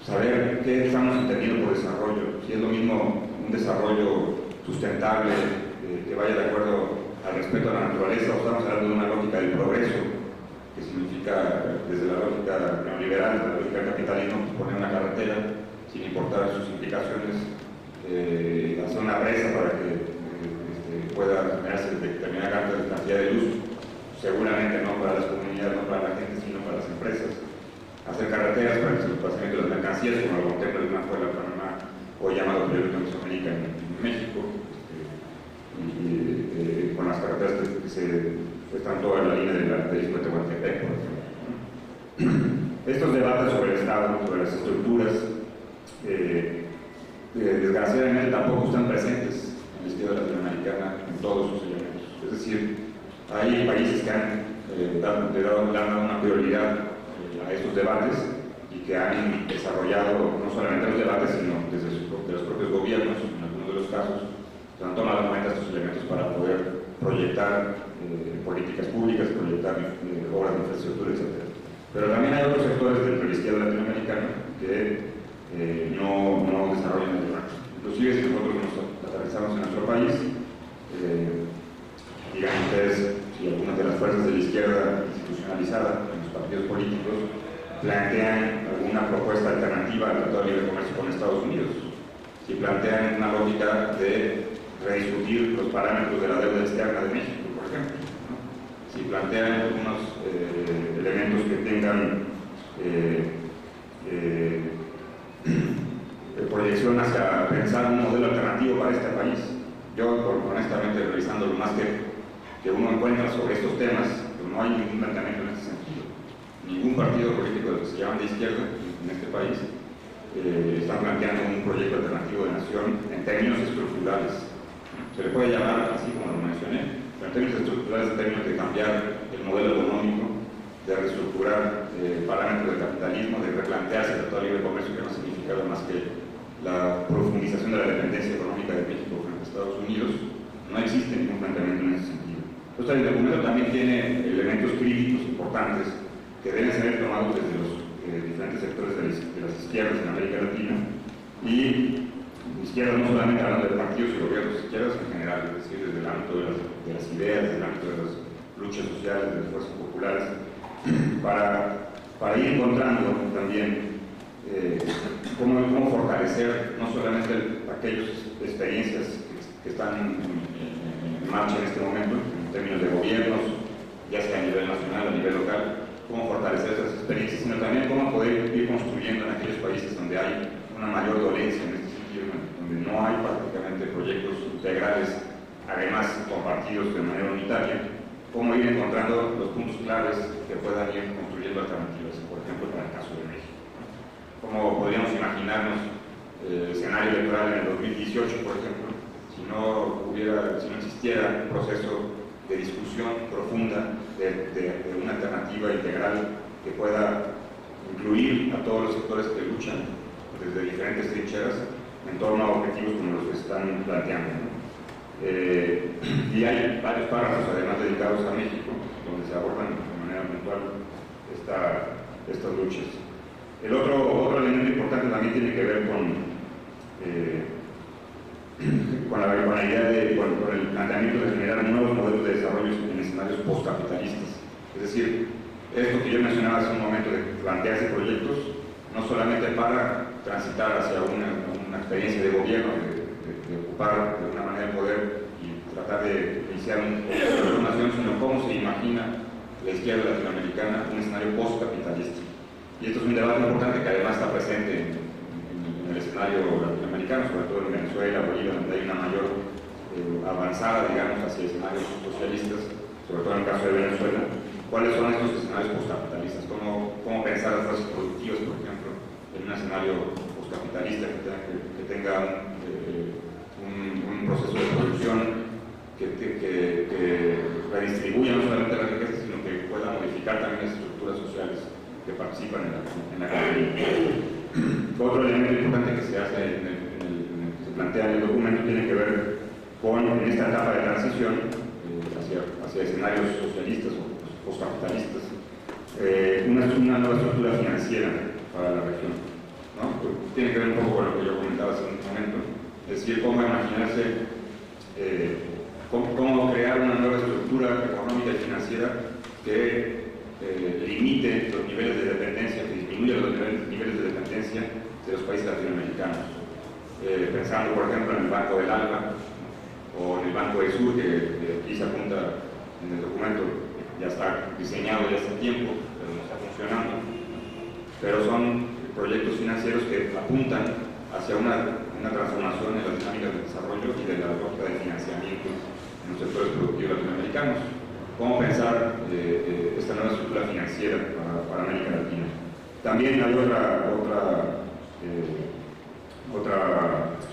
Saber qué estamos entendiendo por desarrollo, si es lo mismo un desarrollo sustentable, que vaya de acuerdo al respeto a la naturaleza, o estamos hablando de una lógica del progreso, que significa desde la lógica neoliberal, desde la lógica del capitalismo, poner una carretera sin importar sus implicaciones, hacer una presa para que pueda generarse determinada cantidad de luz, seguramente no para las comunidades, no para la gente, sino para las empresas. Hacer carreteras para el desplazamiento de las mercancías, como lo contempla el Plan Puebla Panamá, hoy llamado Proyecto Mesoamérica en México, y con las carreteras que están toda la línea del Istmo de Tehuantepec, por ejemplo. Estos debates sobre el Estado, sobre las estructuras, desgraciadamente tampoco están presentes en la izquierda latinoamericana en todos sus elementos. Es decir, hay países que han dado una prioridad a estos debates y que han desarrollado no solamente los debates, sino desde los propios gobiernos, en algunos de los casos, se han tomado en cuenta estos elementos para poder proyectar políticas públicas, proyectar obras de infraestructura, etc. Pero también hay otros sectores de la izquierda latinoamericana que no desarrollan el debate. Inclusive si nosotros nos aterrizamos en nuestro país, digan ustedes si algunas de las fuerzas de la izquierda institucionalizada en los partidos políticos plantean alguna propuesta alternativa al Tratado de Libre Comercio con Estados Unidos, si plantean una lógica de rediscutir los parámetros de la deuda externa de México, por ejemplo, ¿no? Si plantean algunos elementos que tengan proyección hacia pensar un modelo alternativo para este país. Yo, honestamente, revisando lo más que uno encuentra sobre estos temas, pues no hay ningún planteamiento en ese sentido. Ningún partido político de los que se llaman de izquierda en este país están planteando un proyecto alternativo de nación en términos estructurales. Se le puede llamar así como lo mencioné, pero en términos estructurales, en términos de cambiar el modelo económico, de reestructurar parámetros del capitalismo, de replantearse el Tratado de Libre Comercio, que no significaba más que la profundización de la dependencia económica de México frente a Estados Unidos. No existe ningún planteamiento en ese sentido. Entonces, el documento también tiene elementos críticos importantes que deben ser tomados desde los diferentes sectores de las izquierdas en América Latina, y izquierdas no solamente hablando de partidos y gobiernos, izquierdas en general, es decir, desde el ámbito de las ideas, desde el ámbito de las luchas sociales, de las fuerzas populares, para ir encontrando también cómo fortalecer no solamente aquellas experiencias que están en marcha en este momento, en términos de gobiernos, ya sea a nivel nacional, a nivel local, cómo fortalecer esas experiencias, sino también cómo poder ir construyendo en aquellos países donde hay una mayor dolencia en este sentido, donde no hay prácticamente proyectos integrales, además compartidos de manera unitaria, cómo ir encontrando los puntos claves que puedan ir construyendo alternativas, por ejemplo, para el caso de México. ¿Cómo podríamos imaginarnos el escenario electoral en el 2018, por ejemplo, si no existiera un proceso de discusión profunda de una alternativa integral que pueda incluir a todos los sectores que luchan desde diferentes trincheras en torno a objetivos como los que se están planteando, ¿no? Y hay varios párrafos además dedicados a México donde se abordan de manera puntual estas luchas. El otro elemento importante también tiene que ver con la idea con el planteamiento de generar nuevos modelos de desarrollo en escenarios postcapitalistas. Es decir, esto que yo mencionaba hace un momento de plantearse proyectos no solamente para transitar hacia una experiencia de gobierno, de ocupar de una manera el poder y tratar de iniciar una transformación, sino cómo se imagina la izquierda latinoamericana un escenario postcapitalista. Y esto es un debate importante que además está presente en el escenario latinoamericano, sobre todo en Venezuela, Bolivia, donde hay una mayor avanzada, digamos, hacia escenarios socialistas, sobre todo en el caso de Venezuela, cuáles son estos escenarios postcapitalistas, cómo pensar las fuerzas productivas, por ejemplo, en un escenario postcapitalista que tenga un proceso de producción que redistribuya no solamente la riqueza, sino que pueda modificar también las estructuras sociales que participan en la economía. Otro elemento importante que se hace que se plantea en el documento tiene que ver con en esta etapa de transición hacia escenarios socialistas o postcapitalistas, una nueva estructura financiera para la región, ¿no? Tiene que ver un poco con lo que yo comentaba hace un momento, es decir, cómo imaginarse, cómo crear una nueva estructura económica y financiera que limite los niveles de dependencia, que disminuya los niveles de dependencia de los países latinoamericanos. Pensando, por ejemplo, en el Banco del ALBA o en el Banco del Sur, que aquí se apunta en el documento, ya está diseñado ya hace tiempo, pero no está funcionando. Pero son proyectos financieros que apuntan hacia una transformación en las dinámicas de desarrollo y de la lógica de financiamiento en los sectores productivos latinoamericanos. ¿Cómo pensar esta nueva estructura financiera para América Latina? También hay otra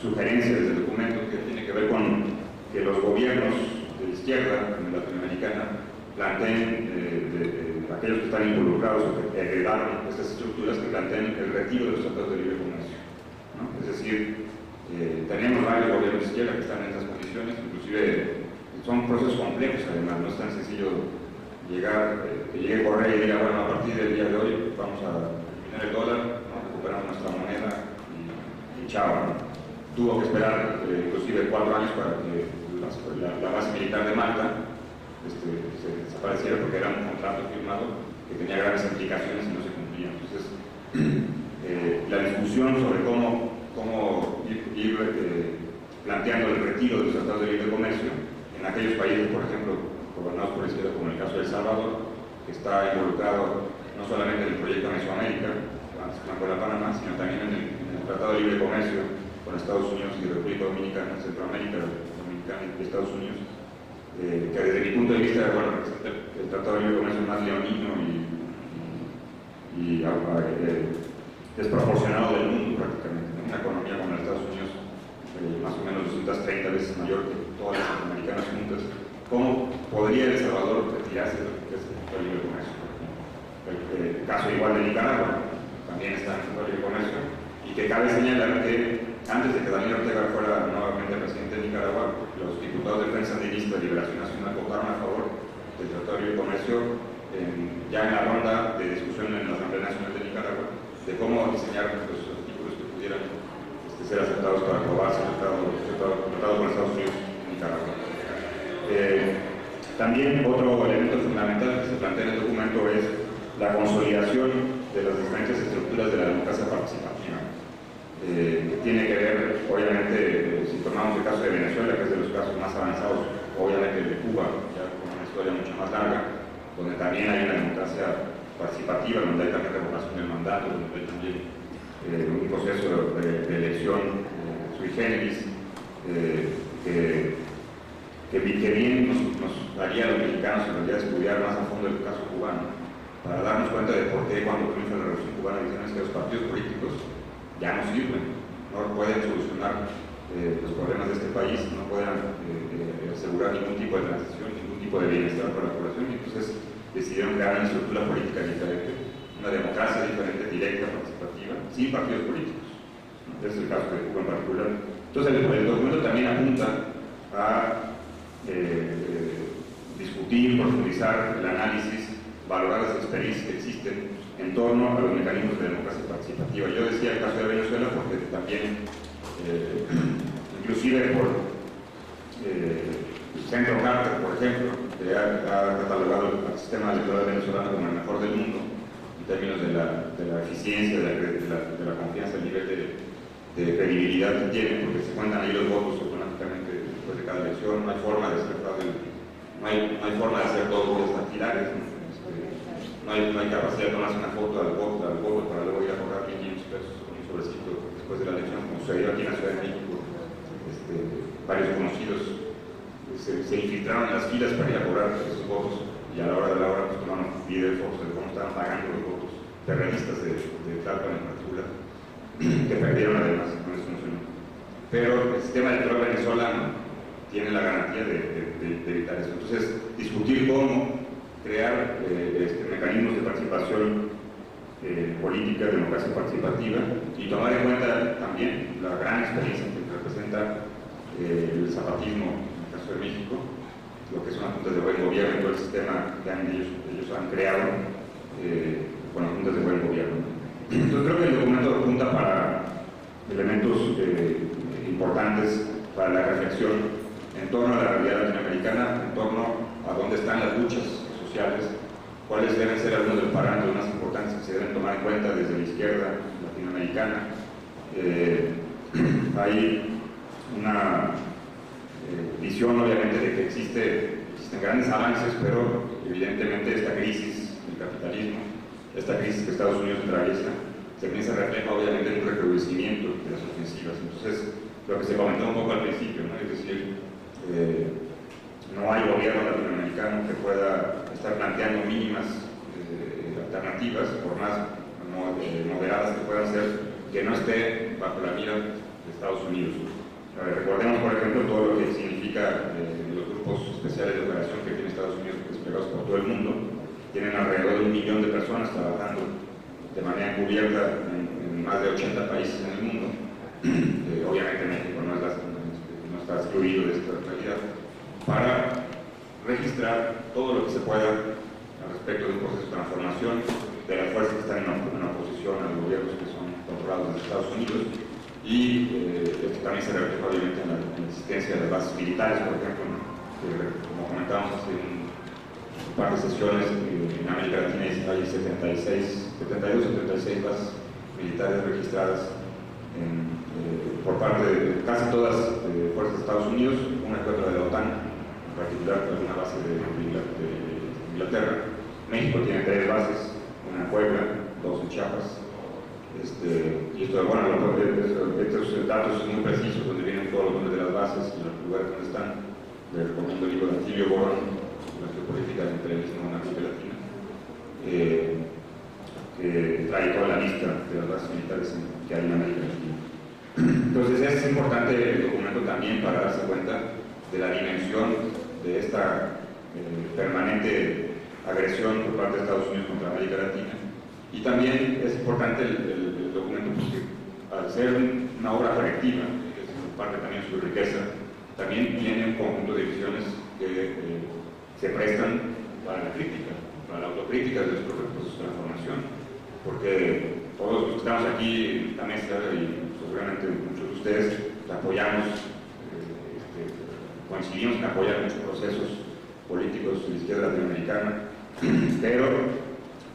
sugerencia desde el documento que tiene que ver con que los gobiernos de izquierda latinoamericana planteen, aquellos que están involucrados o que heredaron estas estructuras, que planteen el retiro de los tratados de libre comercio, ¿no? Es decir, tenemos varios gobiernos de izquierda que están en esas condiciones, inclusive son procesos complejos, además, no es tan sencillo llegar, que llegue Correa y diga, bueno, a partir del día de hoy vamos a eliminar el dólar, ¿no? Recuperamos nuestra moneda y chao, ¿no? Tuvo que esperar inclusive 4 años para que la base militar de Malta se desapareciera, porque era un contrato firmado que tenía grandes implicaciones y no se cumplía. Entonces, la discusión sobre cómo ir planteando el retiro de los tratados de libre comercio en aquellos países, por ejemplo, gobernados por la izquierda, como el caso de El Salvador, que está involucrado no solamente en el proyecto Mesoamérica, antes con la Panamá, sino también en el Tratado de Libre Comercio con Estados Unidos y República Dominicana, Centroamérica, Dominicana y Estados Unidos, que desde mi punto de vista, bueno, representa el Tratado de Libre Comercio más leonino y desproporcionado del mundo prácticamente, ¿no? Una economía como la de Estados Unidos, más o menos 230 veces mayor que todas las latinoamericanas juntas. ¿Cómo podría El Salvador retirarse de lo que es el Tratado de Libre Comercio? El caso igual de Nicaragua, también está en el Tratado de Libre Comercio, y que cabe señalar que antes de que Daniel Ortega fuera nuevamente presidente de Nicaragua, los diputados del Frente Sandinista de Liberación Nacional votaron a favor del Tratado de Libre Comercio ya en la ronda de discusión en la Asamblea Nacional de Nicaragua de cómo diseñar los artículos que pudieran ser aceptados para aprobarse el tratado con Estados Unidos y Nicaragua. También otro elemento fundamental que se plantea en el documento es la consolidación de las diferentes estructuras de la democracia participativa, que tiene que ver, obviamente, si tomamos el caso de Venezuela, que es de los casos más avanzados, obviamente el de Cuba, ya con una historia mucho más larga, donde también hay una democracia participativa, donde hay también revocación del mandato, donde hay también un proceso de elección sui generis, que bien nos daría a los mexicanos en realidad estudiar más a fondo el caso cubano, para darnos cuenta de por qué cuando triunfa la Revolución Cubana dicen que los partidos políticos ya no sirven, no pueden solucionar los problemas de este país, no pueden asegurar ningún tipo de transición, ningún tipo de bienestar para la población, y entonces decidieron crear una estructura política diferente, una democracia diferente, directa, participativa, sin partidos políticos, ¿no? Ese es el caso de Cuba en particular. Entonces el documento también apunta a discutir, profundizar el análisis, valorar las experiencias que existen en torno a los mecanismos de democracia participativa. Yo decía el caso de Venezuela porque también, inclusive por Centro Carter, por ejemplo, que ha catalogado el sistema electoral venezolano como el mejor del mundo en términos de la eficiencia, de la confianza, el nivel de credibilidad que tiene, porque se cuentan ahí los votos automáticamente después de cada elección, no hay forma de hacer fraude, no hay forma de hacer dos votos dactilares, no hay capacidad de tomarse una foto al voto para luego ir a cobrar 500 pesos con un sobrecito después de la elección, como sucedió aquí en la Ciudad de México. Varios conocidos se infiltraron en las filas para ir a cobrar esos votos y a la hora de la hora pues tomaron videos de cómo estaban pagando los votos terroristas de Tlalpan en particular, que perdieron además, no les funcionó. Pero el sistema electoral venezolano tiene la garantía de evitar eso. Entonces, discutir cómo crear mecanismos de participación política, democracia participativa, y tomar en cuenta también la gran experiencia que representa el zapatismo en el caso de México, lo que son las juntas de buen gobierno y todo el sistema que ellos han creado con las juntas de buen gobierno. Entonces creo que el documento apunta para elementos importantes para la reflexión en torno a la realidad latinoamericana, en torno a dónde están las luchas sociales, cuáles deben ser algunos de los parámetros más importantes que se deben tomar en cuenta desde la izquierda latinoamericana. Hay una visión obviamente de que existen grandes avances, pero evidentemente esta crisis del capitalismo, esta crisis que Estados Unidos atraviesa, también se refleja obviamente en un recrudecimiento de las ofensivas. Entonces, lo que se comentó un poco al principio, ¿no? Es decir, no hay gobierno latinoamericano que pueda estar planteando mínimas alternativas, por más moderadas que puedan ser, que no esté bajo la mira de Estados Unidos. Recordemos, por ejemplo, todo lo que significa los grupos especiales de operación que tiene Estados Unidos desplegados por todo el mundo. Tienen alrededor de 1 millón de personas trabajando de manera encubierta en más de 80 países en el mundo. Obviamente México no está excluido de esta realidad, para registrar todo lo que se pueda al respecto de un proceso de transformación de las fuerzas que están en oposición a los gobiernos que son controlados desde Estados Unidos, y esto también se refleja obviamente en la existencia de las bases militares, por ejemplo, ¿no? Como comentábamos hace un par de sesiones, en América Latina hay 72-76 bases militares registradas por parte de casi todas las fuerzas de Estados Unidos, una que otra de la OTAN, en particular alguna base de Inglaterra. México tiene 3 bases, una en Puebla, 2 en Chiapas. Y esto, bueno, estos datos muy precisos, donde vienen todos los nombres de las bases y los lugares donde están. Les recomiendo el libro de Atilio Borón, La geopolítica del imperialismo en América Latina, que trae toda la lista de las bases militares que hay en América Latina. Entonces es importante el documento también para darse cuenta de la dimensión de esta permanente agresión por parte de Estados Unidos contra América Latina. Y también es importante el documento porque al ser una obra colectiva, que es parte también de su riqueza, también tiene un conjunto de visiones que se prestan para la crítica, para la autocrítica de los procesos de transformación, porque todos los que estamos aquí en esta mesa y seguramente muchos de ustedes apoyamos, coincidimos en apoyar muchos procesos políticos de la izquierda latinoamericana, pero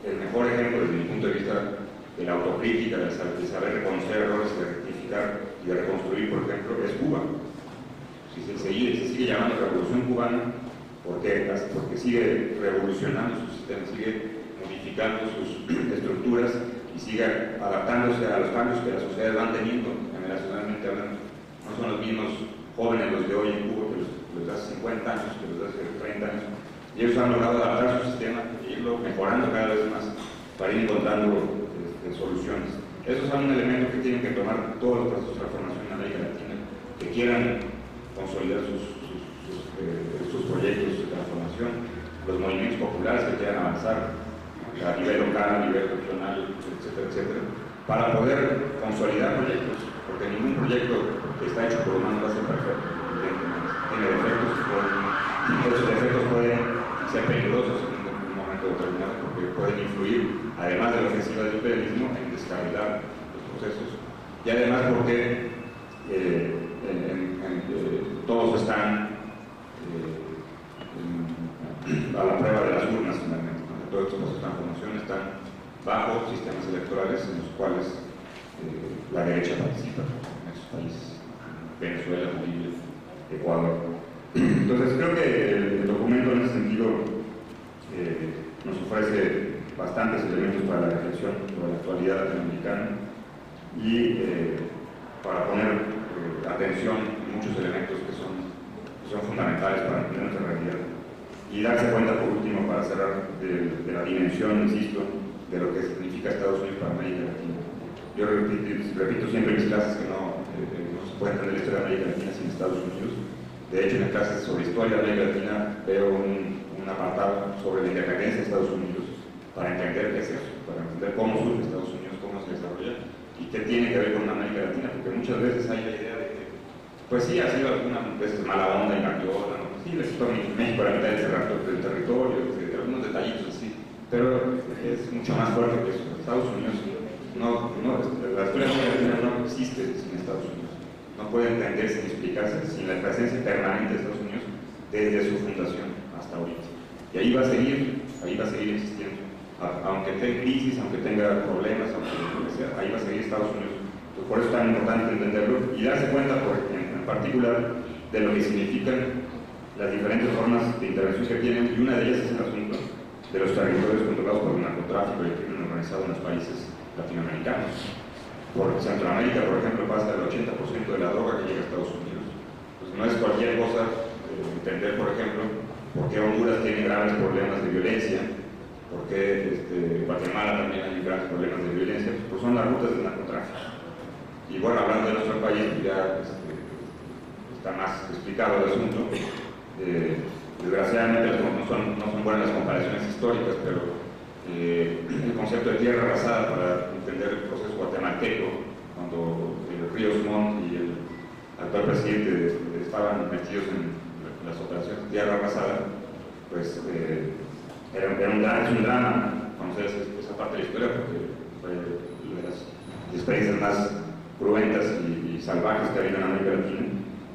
el mejor ejemplo desde mi punto de vista de la autocrítica, de saber reconocer errores, de rectificar y de reconstruir, por ejemplo, es Cuba. Si se sigue llamando Revolución Cubana, porque sigue revolucionando su sistema, sigue modificando sus estructuras y sigue adaptándose a los cambios que las sociedades van teniendo, generacionalmente hablando. No son los mismos jóvenes los de hoy en Cuba que los de hace 50 años, que los de hace 30 años. Y ellos han logrado adaptar su sistema e irlo mejorando cada vez más para ir encontrando soluciones. Esos son un elemento que tienen que tomar todos los procesos de transformación en América Latina que quieran consolidar sus proyectos de transformación, los movimientos populares que quieran avanzar a nivel local, a nivel regional, etcétera, etcétera, para poder consolidar proyectos, porque ningún proyecto que está hecho por humanos va a ser perfecto, tiene defectos, esos defectos pueden ser peligrosos en un momento determinado, porque pueden influir, además de la ofensiva del imperialismo, en descarrilar los procesos, y además porque todos están a la prueba de las urnas, finalmente. Todos estos procesos de transformación están bajo sistemas electorales en los cuales la derecha participa en esos países, Venezuela, Bolivia, Ecuador. Entonces creo que el documento en ese sentido nos ofrece bastantes elementos para la reflexión sobre la actualidad latinoamericana y para poner atención en muchos elementos que son fundamentales para entender nuestra realidad. y darse cuenta, por último, para cerrar, de la dimensión, insisto, de lo que significa Estados Unidos para América Latina. Yo repito siempre en mis clases que no se puede entender la historia de América Latina sin Estados Unidos. De hecho, en las clases sobre historia de América Latina veo un apartado sobre la independencia de Estados Unidos para entender qué es eso, para entender cómo surge Estados Unidos, cómo se desarrolla y qué tiene que ver con América Latina, porque muchas veces hay la idea de que, pues sí, ha sido algunas veces mala onda y Guardiola, ¿no? Sí, les quitó México a la mitad del territorio, algunos detallitos así, pero es mucho más fuerte que eso. Estados Unidos, la historia de América Latina no existe sin Estados Unidos. No puede entenderse ni explicarse sin la presencia permanente de Estados Unidos desde su fundación hasta ahorita. Y ahí va a seguir existiendo. Aunque tenga crisis, aunque tenga problemas, aunque lo que sea, ahí va a seguir Estados Unidos. Entonces, por eso es tan importante entenderlo y darse cuenta, en particular, de lo que significan las diferentes formas de intervención que tienen, y una de ellas es el asunto de los territorios controlados por el narcotráfico y el crimen organizado en los países latinoamericanos. Por Centroamérica, por ejemplo, pasa el 80% de la droga que llega a Estados Unidos. Pues no es cualquier cosa entender, por ejemplo, por qué Honduras tiene graves problemas de violencia, por qué Guatemala también hay graves problemas de violencia, pues son las rutas del narcotráfico. Y bueno, hablando de nuestro país, ya está más explicado el asunto. Desgraciadamente no son buenas las comparaciones históricas, pero el concepto de tierra arrasada para entender el proceso guatemalteco, cuando Ríos Montt y el actual presidente estaban metidos en las operaciones de tierra arrasada, pues es un drama conocer esa parte de la historia, porque fue una de las experiencias más cruentas y salvajes que ha habido en América Latina.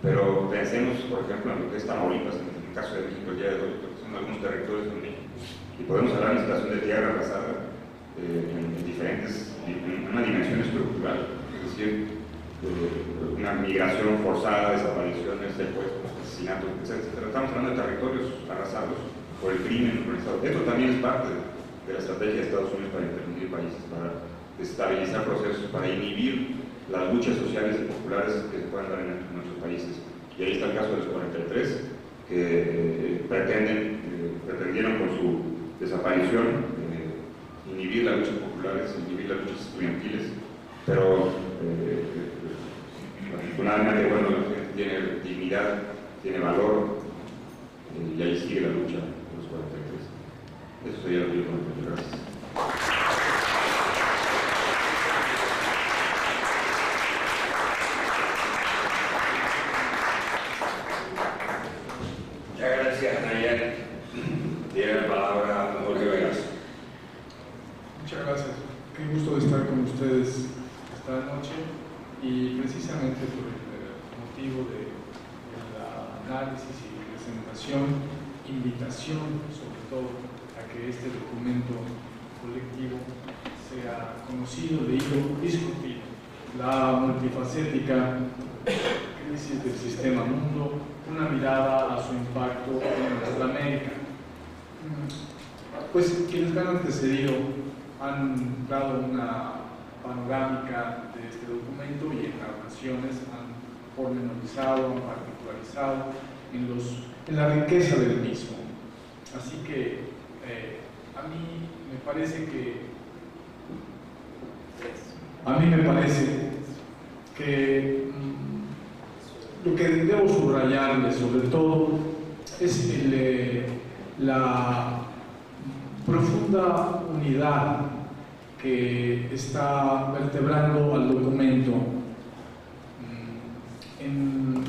Pero pensemos, por ejemplo, en lo que es Tamaulipas, en el caso de México, ya de hoy, porque son algunos territorios de México. Y podemos hablar de una situación de tierra arrasada en una dimensión estructural, es decir, una migración forzada, desapariciones, secuestros, asesinatos, etc. Estamos hablando de territorios arrasados por el crimen organizado. Esto también es parte de la estrategia de Estados Unidos para intervenir países, para desestabilizar procesos, para inhibir las luchas sociales y populares que se pueden dar en nuestros países. Y ahí está el caso de los 43, que pretendieron con su desaparición inhibir las luchas populares, inhibir las luchas estudiantiles, pero afortunadamente, bueno, la gente tiene dignidad, tiene valor, y ahí sigue la lucha de los 43. Eso sería lo que yo comento. Gracias. Muchas gracias, Nayar. Tiene la palabra Jorge Vegas. Muchas gracias. Qué gusto estar con ustedes esta noche, y precisamente por el motivo del análisis y presentación, invitación sobre todo a que este documento colectivo sea conocido, leído, discutido. La multifacética crisis del sistema mundo, una mirada a su impacto en nuestra América. Pues quienes me han antecedido han dado una panorámica de este documento y en ocasiones han pormenorizado, han particularizado en la riqueza del mismo. Así que a mí me parece que lo que debo subrayarle sobre todo es la profunda unidad que está vertebrando al documento en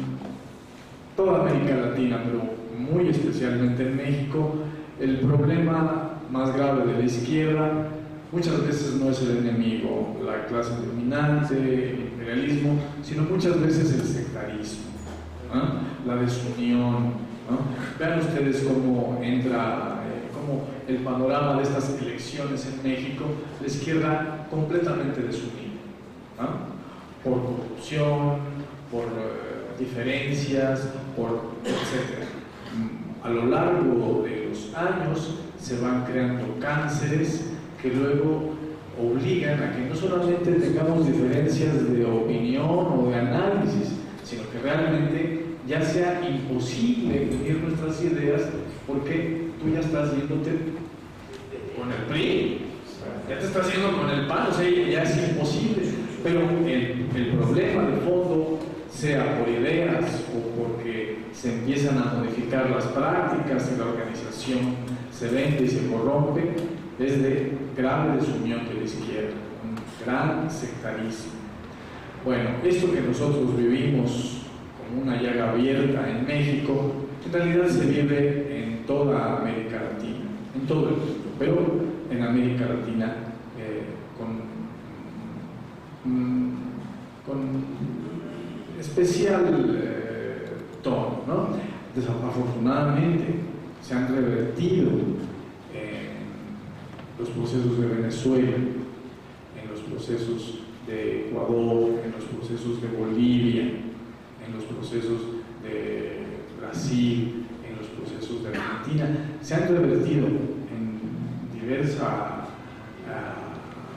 toda América Latina, pero muy especialmente en México. El problema más grave de la izquierda muchas veces no es el enemigo, la clase dominante, el imperialismo, sino muchas veces el sectarismo, la desunión. Vean ustedes cómo entra, cómo el panorama de estas elecciones en México, la izquierda completamente desunida, por corrupción, por diferencias, etc. A lo largo de los años se van creando cánceres que luego obligan a que no solamente tengamos diferencias de opinión o de análisis, sino que realmente ya sea imposible unir nuestras ideas porque tú ya estás yéndote con el PRI, ya te estás yendo con el PAN, o sea, ya es imposible. Pero el problema de fondo, sea por ideas o porque se empiezan a modificar las prácticas y la organización se vende y se corrompe, es de grave desunión de la izquierda, un gran sectarismo. Bueno, esto que nosotros vivimos como una llaga abierta en México, en realidad se vive en toda América Latina, en todo el mundo, pero en América Latina con especial tono, ¿no? Desafortunadamente se han revertido los procesos de Venezuela, en los procesos de Ecuador, en los procesos de Bolivia, en los procesos de Brasil, en los procesos de Argentina. Se han revertido en diversa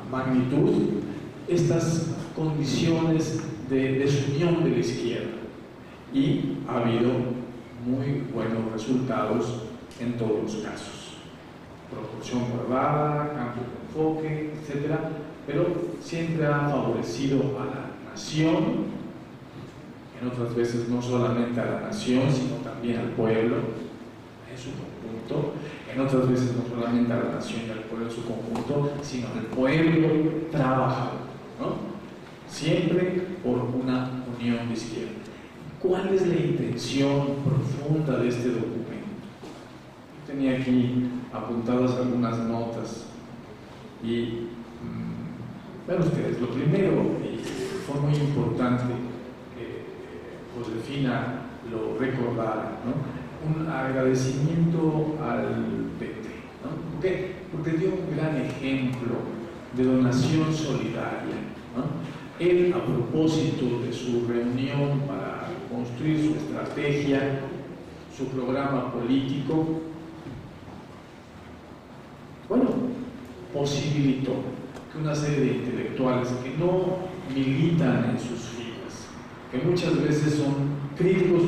magnitud estas condiciones de desunión de la izquierda, y ha habido muy buenos resultados en todos los casos. Proporción guardada, cambio de enfoque, etc. Pero siempre ha favorecido a la nación, en otras veces no solamente a la nación, sino también al pueblo en su conjunto, en otras veces no solamente a la nación y al pueblo en su conjunto, sino al pueblo trabajador, ¿no? Siempre por una unión de izquierda. ¿Cuál es la intención profunda de este documento? Yo tenía aquí apuntadas algunas notas y vean ustedes, lo primero, y fue muy importante que Josefina lo recordara, ¿no? Un agradecimiento al PT, ¿no? ¿Por qué? Porque dio un gran ejemplo de donación solidaria, ¿no? Él, a propósito de su reunión para construir su estrategia, su programa político, bueno, posibilitó que una serie de intelectuales que no militan en sus filas, que muchas veces son críticos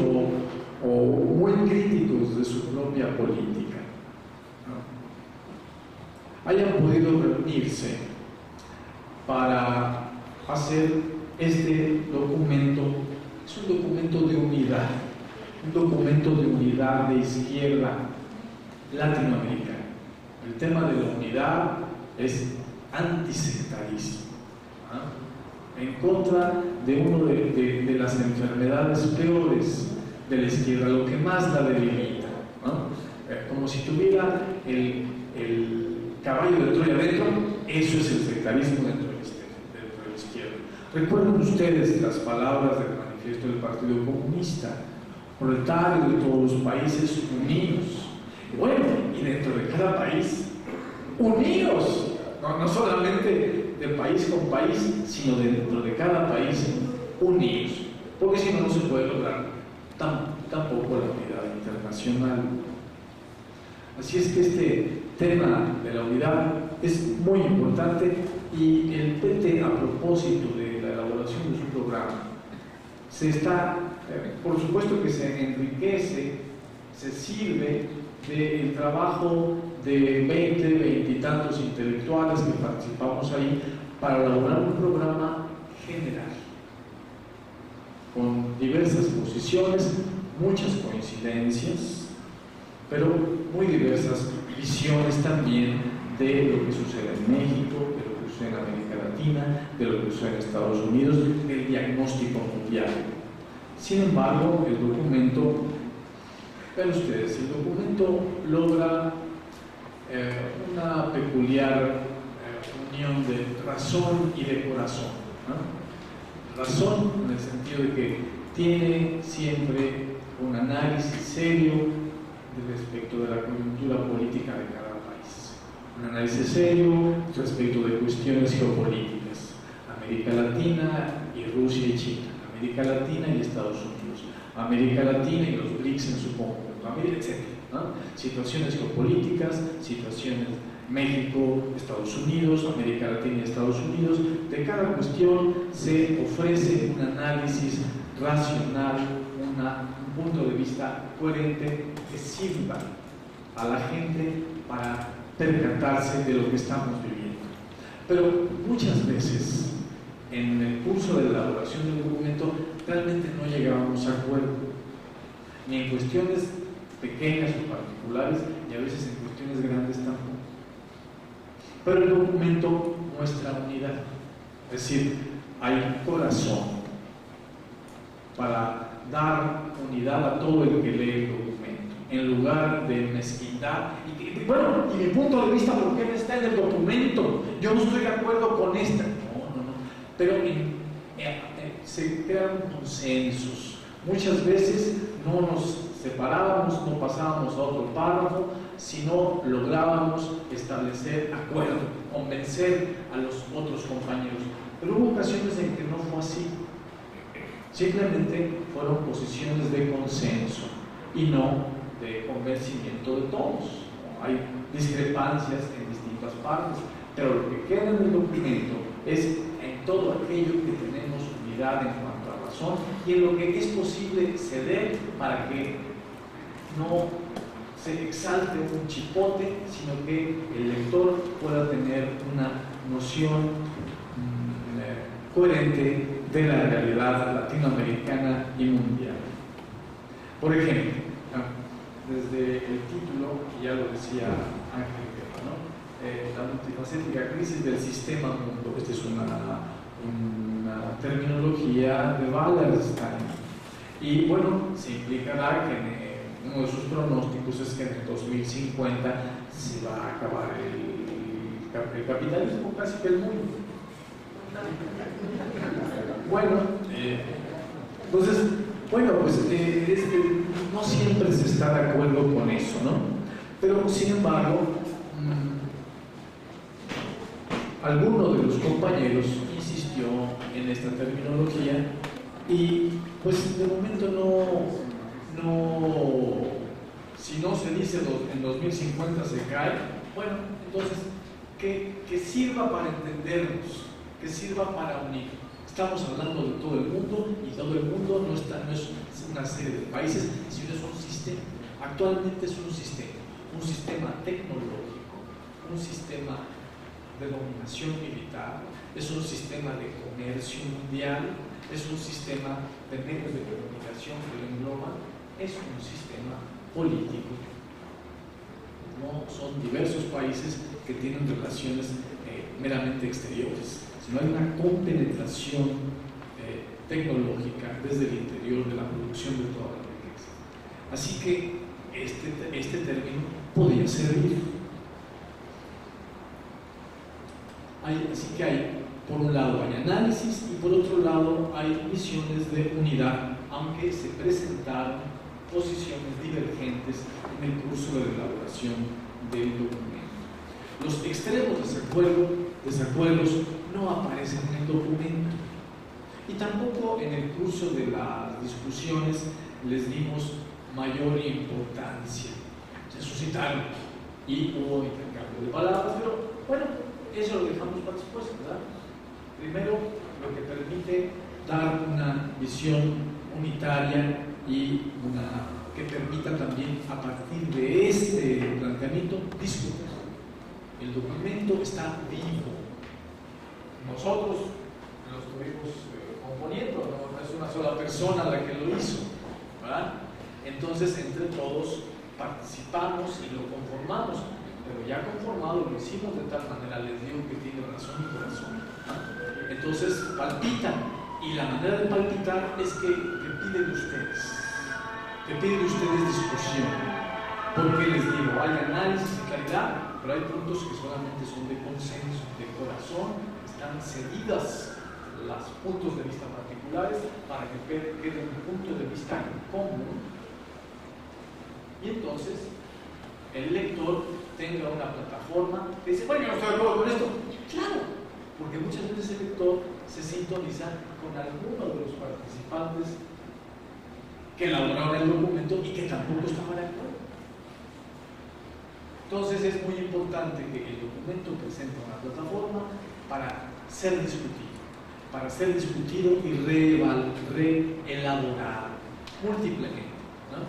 o muy críticos de su propia política, ¿no?, hayan podido reunirse para hacer este documento. Es un documento de unidad, un documento de unidad de izquierda latinoamericana. El tema de la unidad es antisectarismo, ¿no?, en contra de una de las enfermedades peores de la izquierda, lo que más la debilita, ¿no? Como si tuviera el caballo de Troya dentro. Eso es el sectarismo dentro de la izquierda. Recuerden ustedes las palabras del manifiesto del Partido Comunista: proletarios de todos los países unidos. Bueno, y dentro de cada país, unidos, no solamente de país con país, sino dentro de cada país, unidos, porque si no, no se puede lograr tampoco la unidad internacional. Así es que este tema de la unidad es muy importante, y el PT, a propósito de la elaboración de su programa, se está, por supuesto que se enriquece, se sirve del trabajo de 20 y tantos intelectuales que participamos ahí para elaborar un programa general, con diversas posiciones, muchas coincidencias, pero muy diversas visiones también de lo que sucede en México, de lo que sucede en América Latina, de lo que sucede en Estados Unidos, del diagnóstico mundial. Sin embargo, el documento, vean ustedes, el documento logra una peculiar unión de razón y de corazón, ¿no? Razón en el sentido de que tiene siempre un análisis serio respecto de la coyuntura política de cada país, un análisis serio respecto de cuestiones geopolíticas, América Latina y Rusia y China, América Latina y Estados Unidos, América Latina y los BRICS en su conjunto, etc., ¿no? Situaciones geopolíticas, situaciones México, Estados Unidos, América Latina y Estados Unidos. De cada cuestión se ofrece un análisis racional, un punto de vista coherente que sirva a la gente para percatarse de lo que estamos viviendo. Pero muchas veces en el curso de la elaboración del documento realmente no llegábamos a acuerdo, ni en cuestiones pequeñas o particulares, y a veces en cuestiones grandes tampoco. Pero el documento muestra unidad, es decir, hay corazón para dar unidad a todo el que lee el documento, en lugar de mezquindad. Y mi punto de vista, ¿por qué no está en el documento? Yo no estoy de acuerdo con esta. No. Pero se crean consensos. Muchas veces no nos separábamos, no pasábamos a otro párrafo, sino lográbamos establecer acuerdo, convencer a los otros compañeros. Pero hubo ocasiones en que no fue así. Simplemente fueron posiciones de consenso y no de convencimiento de todos. Hay discrepancias en distintas partes, pero lo que queda en el documento es en todo aquello que tenemos unidad en cuanto a razón y en lo que es posible ceder para que no se exalte un chipote, sino que el lector pueda tener una noción coherente de la realidad latinoamericana y mundial. Por ejemplo, desde el título, ya lo decía Ángel, ¿no? La multifacética crisis del sistema mundo. Esta es una terminología de Wallerstein. Y bueno, se implicará que uno de sus pronósticos es que en el 2050 se va a acabar el capitalismo, casi que el mundo. Bueno, entonces, bueno, pues no siempre se está de acuerdo con eso, ¿no? Pero sin embargo, alguno de los compañeros insistió en esta terminología y pues de momento si no se dice en 2050 se cae, bueno, entonces que sirva para entendernos, que sirva para unir. Estamos hablando de todo el mundo y todo el mundo no es una serie de países, sino es un sistema. Actualmente es un sistema tecnológico, un sistema de dominación militar, es un sistema de comercio mundial, es un sistema de medios de comunicación que lo engloba, es un sistema político. No son diversos países que tienen relaciones meramente exteriores, sino hay una compenetración tecnológica desde el interior de la producción de toda la riqueza. Así que este término podría servir. Así que hay, por un lado hay análisis y por otro lado hay visiones de unidad, aunque se presentaron posiciones divergentes en el curso de la elaboración del documento. Los extremos desacuerdos no aparecen en el documento y tampoco en el curso de las discusiones les dimos mayor importancia. Se suscitaron y hubo intercambio de palabras, pero bueno, eso lo dejamos para después, ¿verdad? Primero, lo que permite dar una visión unitaria y que permita también, a partir de este planteamiento, discutir. El documento está vivo. Nosotros lo estuvimos componiendo, no es una sola persona la que lo hizo, ¿verdad? Entonces, entre todos participamos y lo conformamos. Pero ya conformado lo hicimos de tal manera, les digo que tiene razón y corazón. Entonces palpitan, y la manera de palpitar es que piden ustedes discusión, porque les digo, hay análisis y claridad, pero hay puntos que solamente son de consenso, de corazón, están cedidas los puntos de vista particulares para que quede un punto de vista común, y entonces el lector tenga una plataforma que dice, bueno, yo no estoy de acuerdo con esto. Claro, porque muchas veces el lector se sintoniza con alguno de los participantes que elaboraron el documento y que tampoco estaban de acuerdo. Entonces es muy importante que el documento presente una plataforma para ser discutido. para ser discutido y reelaborado múltiplemente, ¿no?,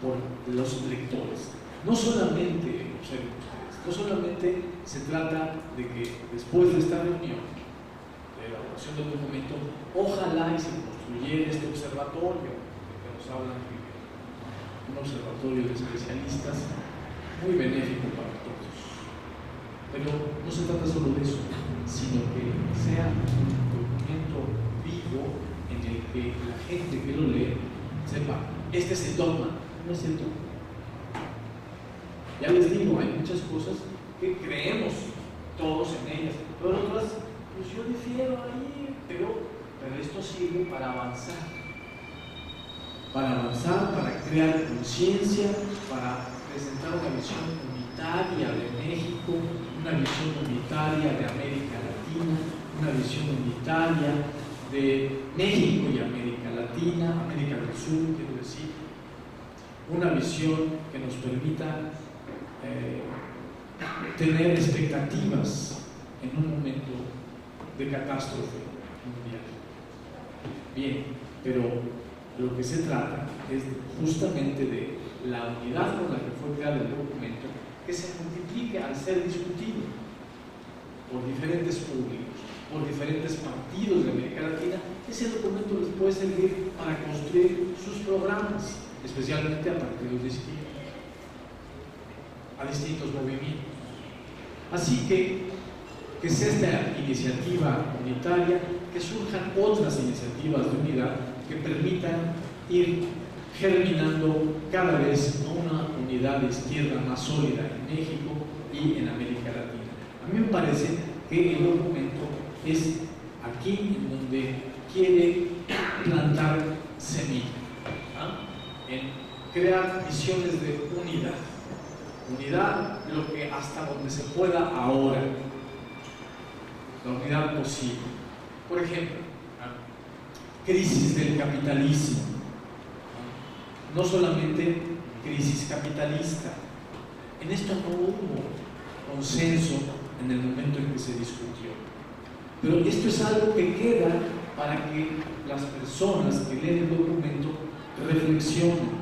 por los lectores. No solamente, observen ustedes, no solamente se trata de que después de esta reunión de elaboración del documento, ojalá y se construyera este observatorio que nos hablan, un observatorio de especialistas muy benéfico para todos. Pero no se trata solo de eso, sino que sea un documento vivo en el que la gente que lo lee sepa, este es el dogma, no es el dogma. Ya les digo, hay muchas cosas que creemos todos en ellas, pero otras, pues yo difiero ahí, pero esto sirve para avanzar, para crear conciencia, para presentar una visión unitaria de México, una visión unitaria de América Latina, una visión unitaria de México y América Latina, América del Sur, quiero decir, una visión que nos permita tener expectativas en un momento de catástrofe mundial. Bien, pero lo que se trata es justamente de la unidad con la que fue creado el documento, que se multiplique al ser discutido por diferentes públicos, por diferentes partidos de América Latina. Ese documento les puede servir para construir sus programas, especialmente a partidos de izquierda, a distintos movimientos. Así que es esta iniciativa unitaria, que surjan otras iniciativas de unidad que permitan ir germinando cada vez una unidad de izquierda más sólida en México y en América Latina. A mí me parece que el documento es aquí en donde quiere plantar semilla, ¿ah?, en crear visiones de unidad. Unidad, lo que hasta donde se pueda ahora, la unidad posible. Por ejemplo, crisis del capitalismo. No solamente crisis capitalista. En esto no hubo consenso en el momento en que se discutió. Pero esto es algo que queda para que las personas que leen el documento reflexionen.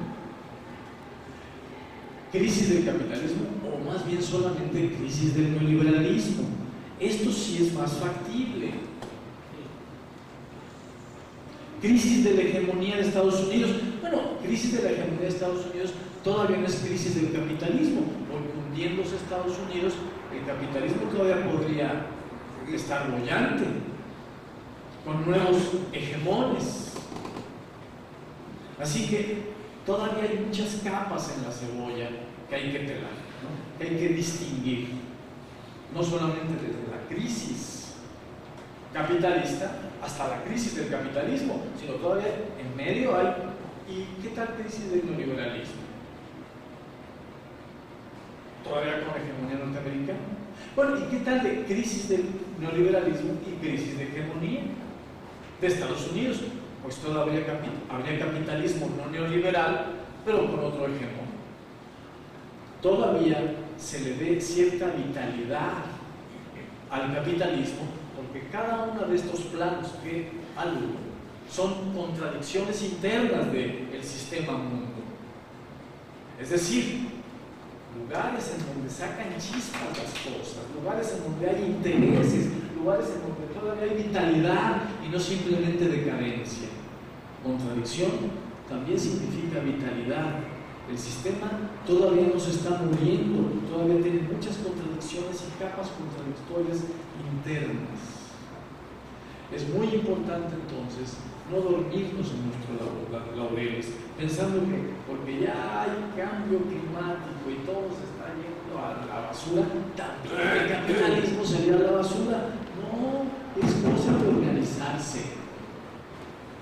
Crisis del capitalismo, o más bien solamente crisis del neoliberalismo. Esto sí es más factible. Crisis de la hegemonía de Estados Unidos. Bueno, crisis de la hegemonía de Estados Unidos todavía no es crisis del capitalismo, porque hundiéndose Estados Unidos, el capitalismo todavía podría estar bollante, con nuevos hegemones. Así que todavía hay muchas capas en la cebolla que hay que pelar, ¿no?, que hay que distinguir, no solamente desde la crisis capitalista hasta la crisis del capitalismo, sino todavía en medio hay. ¿Y qué tal crisis del neoliberalismo? ¿Todavía con hegemonía norteamericana? Bueno, ¿y qué tal de crisis del neoliberalismo y crisis de hegemonía de Estados Unidos? Pues todavía habría capitalismo no neoliberal, pero con otro hegemón. Todavía se le dé cierta vitalidad al capitalismo, porque cada uno de estos planos que aludo son contradicciones internas del sistema mundo. Es decir, lugares en donde sacan chispas las cosas, lugares en donde hay intereses, lugares en donde todavía hay vitalidad y no simplemente decadencia. Contradicción también significa vitalidad. El sistema todavía no se está muriendo, todavía tiene muchas contradicciones y capas contradictorias internas. Es muy importante entonces no dormirnos en nuestros laureles, pensando que porque ya hay cambio climático y todo se está yendo a la basura, también el capitalismo sería la basura. No, es cosa de organizarse,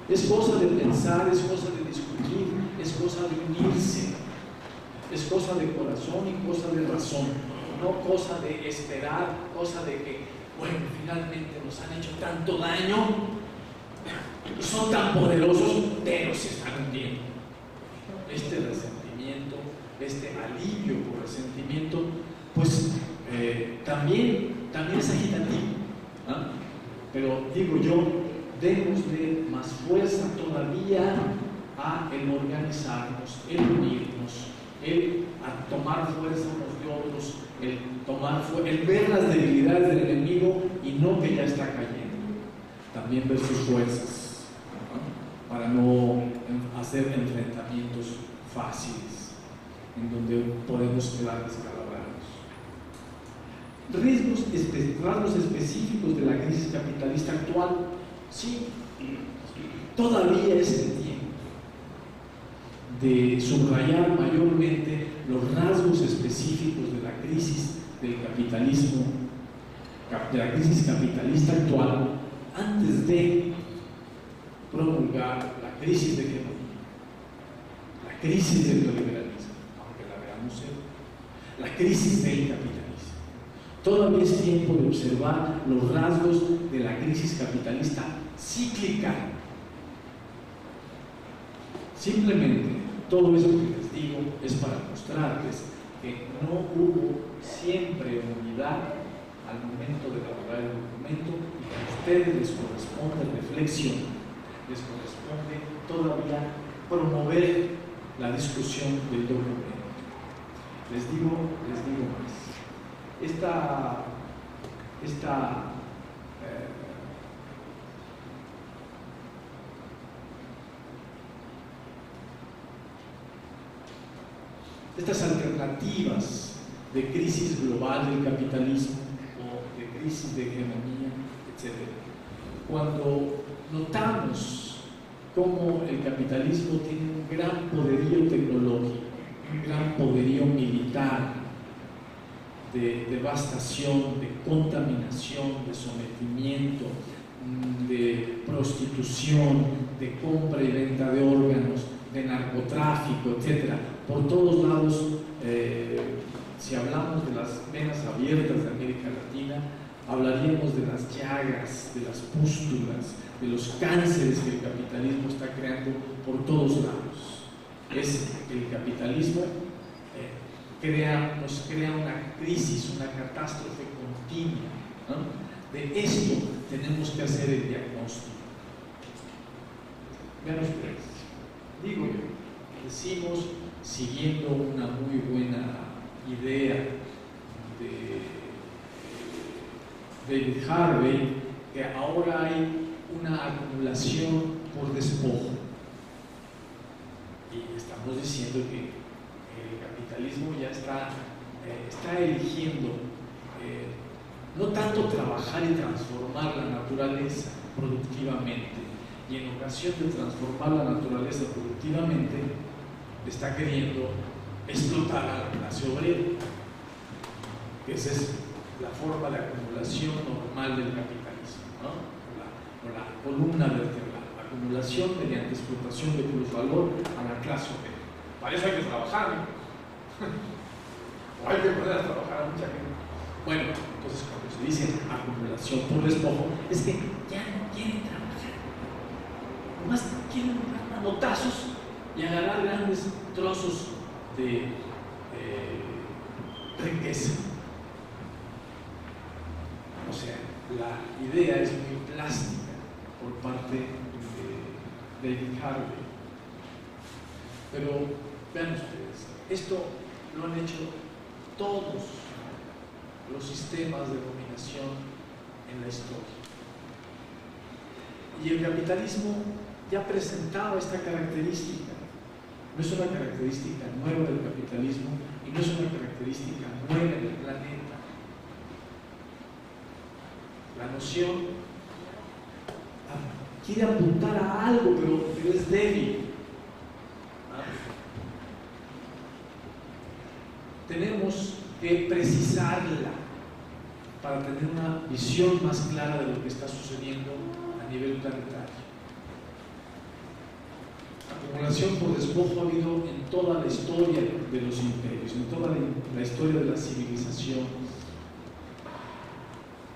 es cosa de pensar, es cosa de discutir, es cosa de unirse, es cosa de corazón y cosa de razón, no cosa de esperar, cosa de que, bueno, finalmente nos han hecho tanto daño y son tan poderosos, pero se están hundiendo. Este resentimiento, este alivio por resentimiento, pues también es agitativo, ¿no? Pero digo yo, démosle más fuerza todavía a el organizarnos, el unirnos, el a tomar fuerza unos de otros, el ver las debilidades del enemigo y no que ya está cayendo. También ver sus fuerzas, ¿no? Para no hacer enfrentamientos fáciles en donde podemos quedar descalabrados. Rasgos específicos de la crisis capitalista actual, sí, todavía es el tiempo de subrayar mayormente los rasgos específicos de la crisis del capitalismo, de la crisis capitalista actual, antes de promulgar la crisis de hegemonía, la crisis del neoliberalismo, aunque la veamos la crisis del capitalismo. Todavía es tiempo de observar los rasgos de la crisis capitalista cíclica. Simplemente todo eso que les digo es para mostrarles que no hubo siempre unidad al momento de elaborar el documento y que a ustedes les corresponde reflexión, les corresponde todavía promover la discusión del documento. Les digo más. Estas alternativas de crisis global del capitalismo o de crisis de hegemonía, etc. Cuando notamos cómo el capitalismo tiene un gran poderío tecnológico, un gran poderío militar, de devastación, de contaminación, de sometimiento, de prostitución, de compra y venta de órganos, de narcotráfico, etc. Por todos lados, si hablamos de las venas abiertas de América Latina, hablaríamos de las llagas, de las pústulas, de los cánceres que el capitalismo está creando por todos lados. Es el capitalismo nos crea una crisis, una catástrofe continua, ¿no? De esto tenemos que hacer el diagnóstico. Vean ustedes, digo yo, decimos, siguiendo una muy buena idea de David Harvey, que ahora hay una acumulación por despojo. Y estamos diciendo que el capitalismo ya está eligiendo no tanto trabajar y transformar la naturaleza productivamente, y en ocasión de transformar la naturaleza productivamente, está queriendo explotar a la clase obrera. Esa es la forma de acumulación normal del capitalismo, ¿no? La columna vertebral, la acumulación mediante explotación de plusvalor a la clase obrera. Para eso hay que trabajar, ¿no? O hay que poner a trabajar a mucha gente. Bueno, entonces cuando se dice acumulación por despojo, es que ya no quieren trabajar. Nomás quieren dar manotazos y agarrar grandes trozos de riqueza. O sea, la idea es muy plástica por parte de David Harvey. Pero vean ustedes, esto lo han hecho todos los sistemas de dominación en la historia. Y el capitalismo ya presentaba esta característica. No es una característica nueva del capitalismo y no es una característica nueva del planeta. La noción quiere apuntar a algo, pero es débil. Tenemos que precisarla para tener una visión más clara de lo que está sucediendo a nivel planetario. Acumulación por despojo ha habido en toda la historia de los imperios, en toda la historia de la civilización.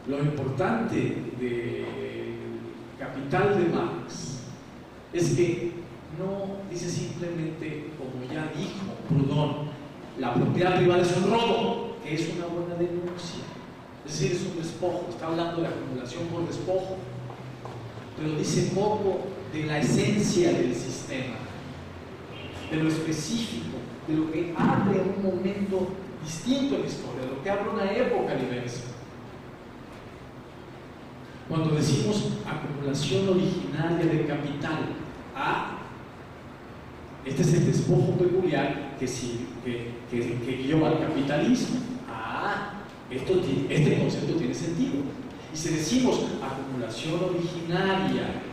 Lo importante del Capital de Marx es que no dice simplemente, como ya dijo Proudhon, la propiedad privada es un robo, que es una buena denuncia. Es decir, es un despojo, está hablando de acumulación por despojo. pero dice poco de la esencia del sistema, de lo específico, de lo que abre un momento distinto en la historia, de lo que abre una época diversa. Cuando decimos acumulación originaria de capital, este es el despojo peculiar que guió al capitalismo. Este concepto tiene sentido. Y si decimos acumulación originaria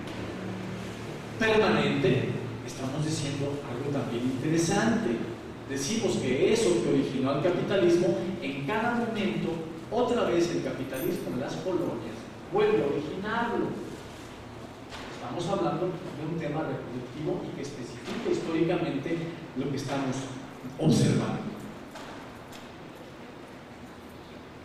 permanente, estamos diciendo algo también interesante. Decimos que eso que originó al capitalismo, en cada momento, otra vez el capitalismo en las colonias vuelve a originarlo. Estamos hablando de un tema reproductivo y que especifica históricamente lo que estamos observando.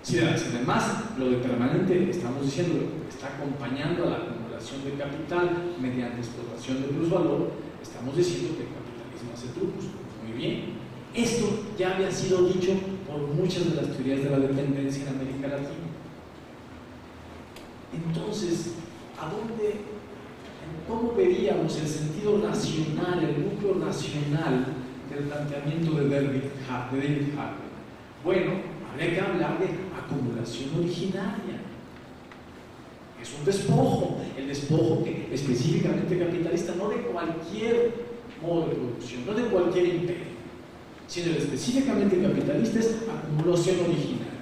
Si además lo de permanente estamos diciendo está acompañando a la acumulación de capital mediante explotación de plusvalor, estamos diciendo que el capitalismo hace trucos. Muy bien. Esto ya había sido dicho por muchas de las teorías de la dependencia en América Latina. Entonces, ¿cómo veríamos el sentido racional, el núcleo racional del planteamiento de David Harvey? Bueno, habría que hablar de acumulación originaria. Es un despojo, el despojo que específicamente capitalista, no de cualquier modo de producción, no de cualquier imperio, sino el específicamente capitalista es acumulación originaria.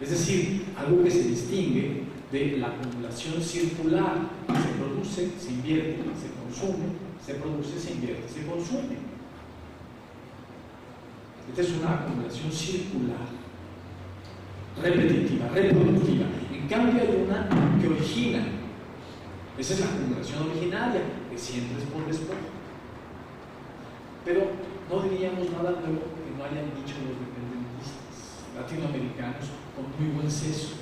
Es decir, algo que se distingue de la acumulación circular, se produce, se invierte, se consume, se produce, se invierte, se consume. Esta es una acumulación circular, repetitiva, reproductiva. En cambio hay una que origina. Esa es la acumulación originaria, que siempre es por despojo. Pero no diríamos nada nuevo que no hayan dicho los dependentistas latinoamericanos con muy buen seso.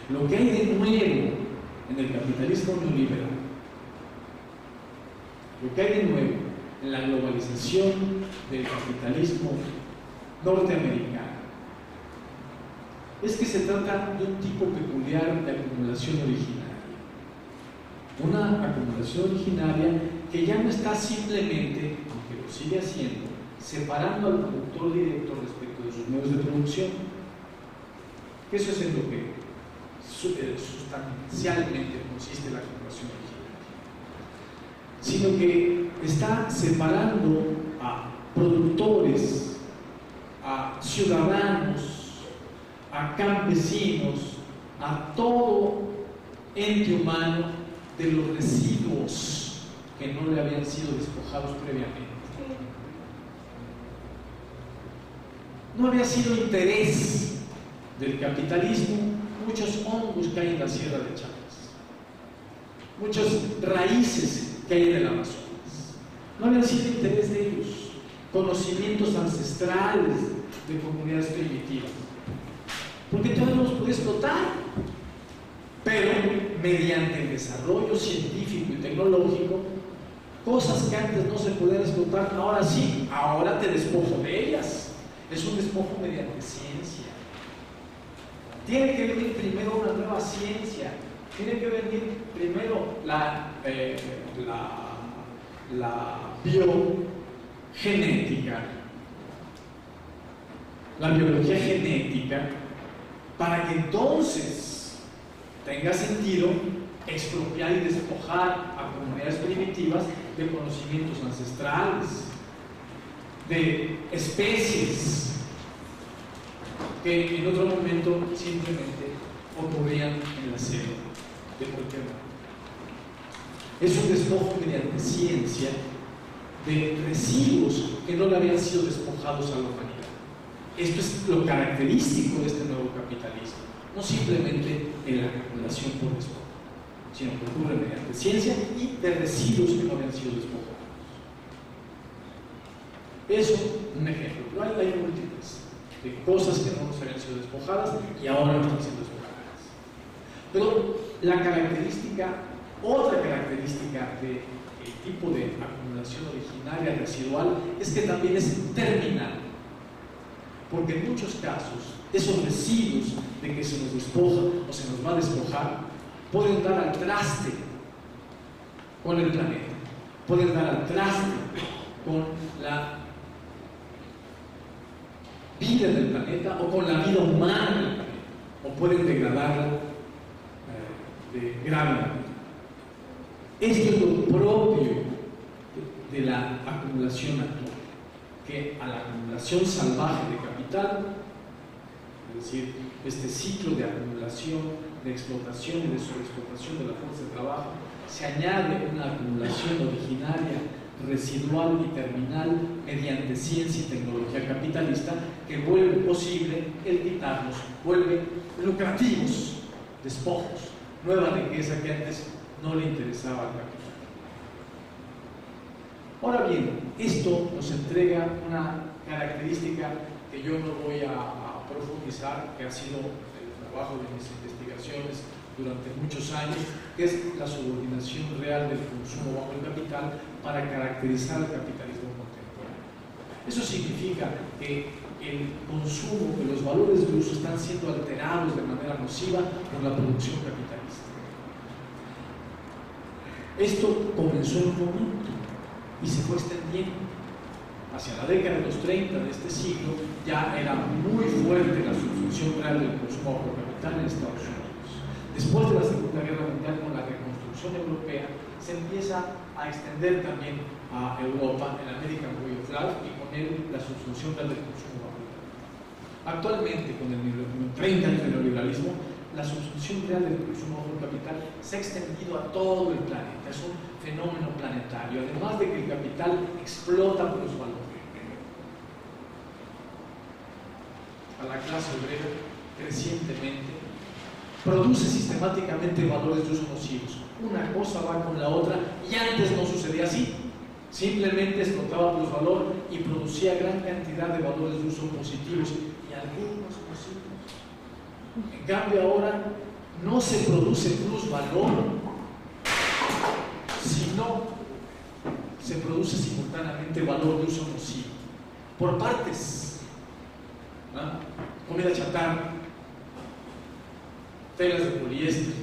Lo que hay de nuevo en el capitalismo neoliberal, lo que hay de nuevo en la globalización del capitalismo norteamericano, es que se trata de un tipo peculiar de acumulación originaria. Una acumulación originaria que ya no está simplemente, aunque lo sigue haciendo, separando al productor directo respecto de sus medios de producción, que eso es en lo que sustancialmente consiste la acumulación originaria, sino que está separando a productores, a ciudadanos, a campesinos, a todo ente humano de los residuos que no le habían sido despojados previamente. No había sido interés del capitalismo muchos hongos que hay en la Sierra de Chiapas, muchas raíces que hay en el Amazonas. No había sido interés de ellos, conocimientos ancestrales de comunidades primitivas, porque todos los podía explotar, pero mediante el desarrollo científico y tecnológico, cosas que antes no se podían explotar, ahora sí, ahora te despojo de ellas. Es un despojo mediante ciencia. Tiene que venir primero una nueva ciencia, tiene que venir primero la biogenética, la biología genética, para que entonces tenga sentido expropiar y despojar a comunidades primitivas de conocimientos ancestrales, de especies que en otro momento simplemente ocurrían en la selva de cualquier modo. Es un despojo mediante ciencia de residuos que no le habían sido despojados a la humanidad. Esto es lo característico de este nuevo capitalismo, no simplemente en la acumulación por despojo, sino que ocurre mediante ciencia y de residuos que no habían sido despojados. Eso, un ejemplo, pero hay múltiples de cosas que no nos habían sido despojadas y ahora no están siendo despojadas. Pero la característica, otra característica del tipo de acumulación originaria residual es que también es terminal, porque en muchos casos esos residuos de que se nos despoja o se nos va a despojar pueden dar al traste con el planeta, pueden dar al traste con la vida del planeta o con la vida humana del planeta, o pueden degradarla gravemente. Esto es lo propio de la acumulación actual, que a la acumulación salvaje de capital, es decir, este ciclo de acumulación, de explotación y de sobreexplotación de la fuerza de trabajo, se añade una acumulación originaria, residual y terminal mediante ciencia y tecnología capitalista que vuelve posible el quitarnos, vuelve lucrativos despojos, nueva riqueza que antes no le interesaba al capital. Ahora bien, esto nos entrega una característica que yo no voy a profundizar, que ha sido el trabajo de mis investigaciones durante muchos años, que es la subordinación real del consumo bajo el capital para caracterizar el capitalismo contemporáneo. Eso significa que el consumo, que los valores de uso están siendo alterados de manera nociva por la producción capitalista. Esto comenzó en un momento y se fue extendiendo. Hacia la década de los 30 de este siglo ya era muy fuerte la subsunción real del consumo bajo capital en Estados Unidos. Después de la Segunda Guerra Mundial, con la reconstrucción europea, se empieza a extender también a Europa, el American Way of Life, y con él la subsunción real del consumo bajo capital. Actualmente, con el 30 años del neoliberalismo, la subsunción real del consumo bajo capital se ha extendido a todo el planeta. Es un fenómeno planetario, además de que el capital explota por los valores. A la clase obrera, crecientemente, produce sistemáticamente valores de uso nocivos. Una cosa va con la otra y antes no sucedía así. Simplemente explotaba por los valores y producía gran cantidad de valores de uso positivos y algunos nocivos. En cambio ahora no se produce plusvalor, sino se produce simultáneamente valor de uso nocivo, por partes. Comida chatarra, telas de poliéster,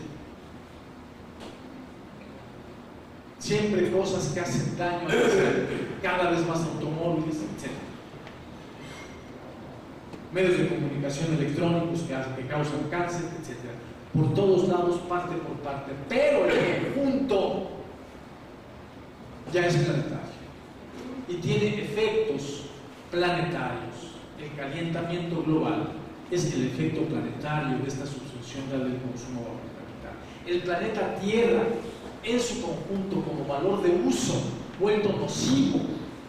siempre cosas que hacen daño, cada vez más automóviles, etc. Medios de comunicación electrónicos que causan cáncer, etc. Por todos lados, parte por parte, pero el conjunto ya es planetario y tiene efectos planetarios. El calentamiento global es el efecto planetario de esta subsunción real del consumo bajo el capital. El planeta Tierra en su conjunto como valor de uso vuelto nocivo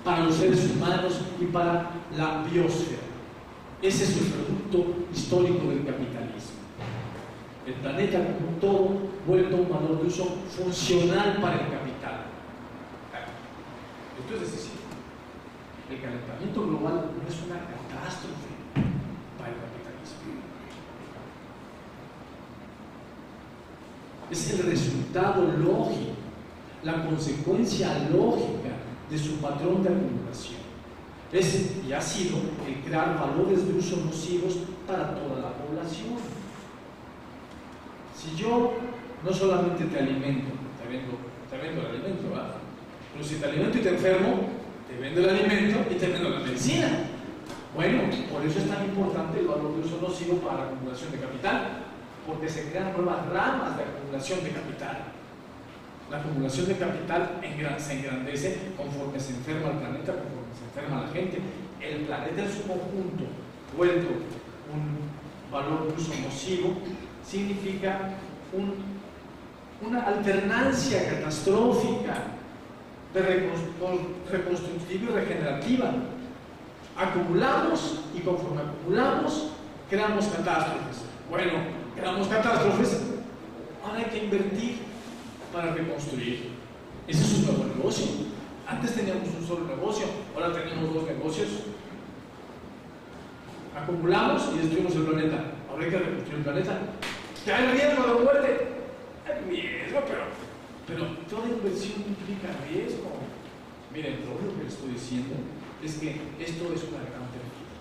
para los seres humanos y para la biosfera. Ese es el producto histórico del capitalismo. El planeta como un todo vuelto un valor de uso funcional para el capital. Esto es decir, el calentamiento global no es una catástrofe para el capitalismo. Es el resultado lógico, la consecuencia lógica de su patrón de acumulación. Y ha sido el crear valores de uso nocivos para toda la población. Si yo no solamente te alimento, te vendo el alimento, ¿verdad? Pero si te alimento y te enfermo, te vendo el alimento y te vendo la medicina. Bueno, por eso es tan importante el valor de uso nocivo para la acumulación de capital, porque se crean nuevas ramas de acumulación de capital. La acumulación de capital se engrandece conforme se enferma el planeta, conforme se enferma la gente. El planeta en su conjunto, vuelto un valor de uso nocivo, significa una alternancia catastrófica de reconstructiva y regenerativa. Acumulamos y conforme acumulamos creamos catástrofes. Bueno, creamos catástrofes, ahora hay que invertir para reconstruir. Ese es un nuevo negocio. Antes teníamos un solo negocio, ahora tenemos dos negocios. Acumulamos y destruimos el planeta. Ahora hay que reconstruir el planeta. ¿Que hay riesgo de muerte? Hay riesgo, pero toda inversión implica riesgo. Miren, lo único que les estoy diciendo es que esto es una gran pérdida.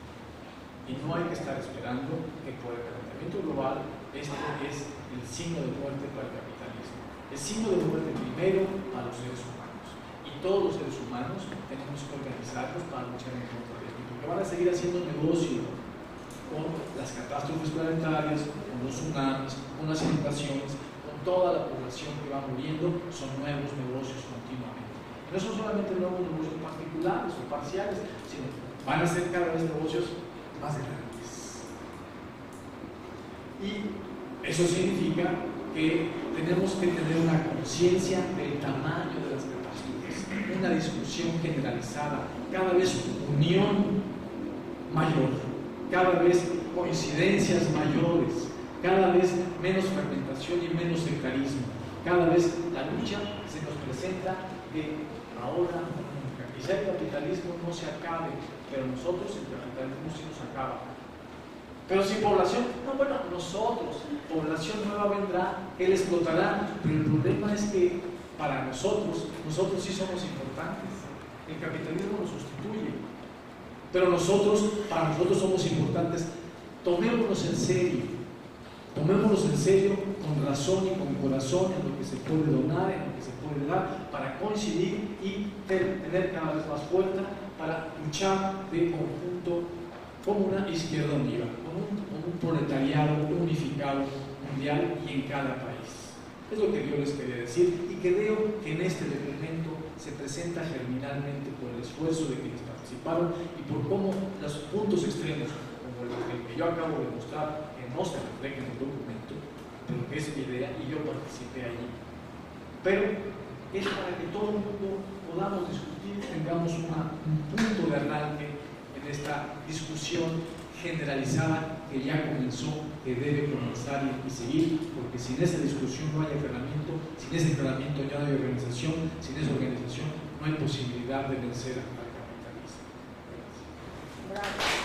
Y no hay que estar esperando que por el calentamiento global Esto es el signo de muerte para el capitalismo. El signo de muerte primero para los seres humanos. Y todos los seres humanos tenemos que organizarnos para luchar en contra de esto. Porque van a seguir haciendo negocio con las catástrofes planetarias, con los tsunamis, con las inundaciones, con toda la población que va muriendo. Son nuevos negocios continuamente. Y no son solamente nuevos negocios particulares o parciales, sino van a ser cada vez negocios más grandes. Y eso significa que tenemos que tener una conciencia del tamaño de las catástrofes, una discusión generalizada, cada vez unión mayor, cada vez coincidencias mayores, cada vez menos fragmentación y menos sectarismo, cada vez la lucha se nos presenta de ahora nunca. Quizá el capitalismo no se acabe, pero nosotros el capitalismo sí nos acaba. Pero si población, no, bueno, nosotros, población nueva vendrá, él explotará, pero el problema es que para nosotros sí somos importantes. El capitalismo nos sustituye, pero para nosotros somos importantes. Tomémonos en serio con razón y con corazón en lo que se puede donar, en lo que se puede dar, para coincidir y tener cada vez más fuerza para luchar de conjunto como una izquierda unida, como un proletariado unificado mundial y en cada país. Es lo que yo les quería decir y creo que en este documento se presenta germinalmente por el esfuerzo de quienes participaron y por cómo los puntos extremos, como el que yo acabo de mostrar, que no se refleja en el documento, pero que es mi idea y yo participé allí. Pero es para que todo el mundo podamos discutir, tengamos un punto de arranque en esta discusión generalizada que ya comenzó, que debe comenzar y seguir, porque sin esa discusión no hay aclaramiento, sin ese aclaramiento ya no hay organización, sin esa organización no hay posibilidad de vencer al capitalismo. Gracias.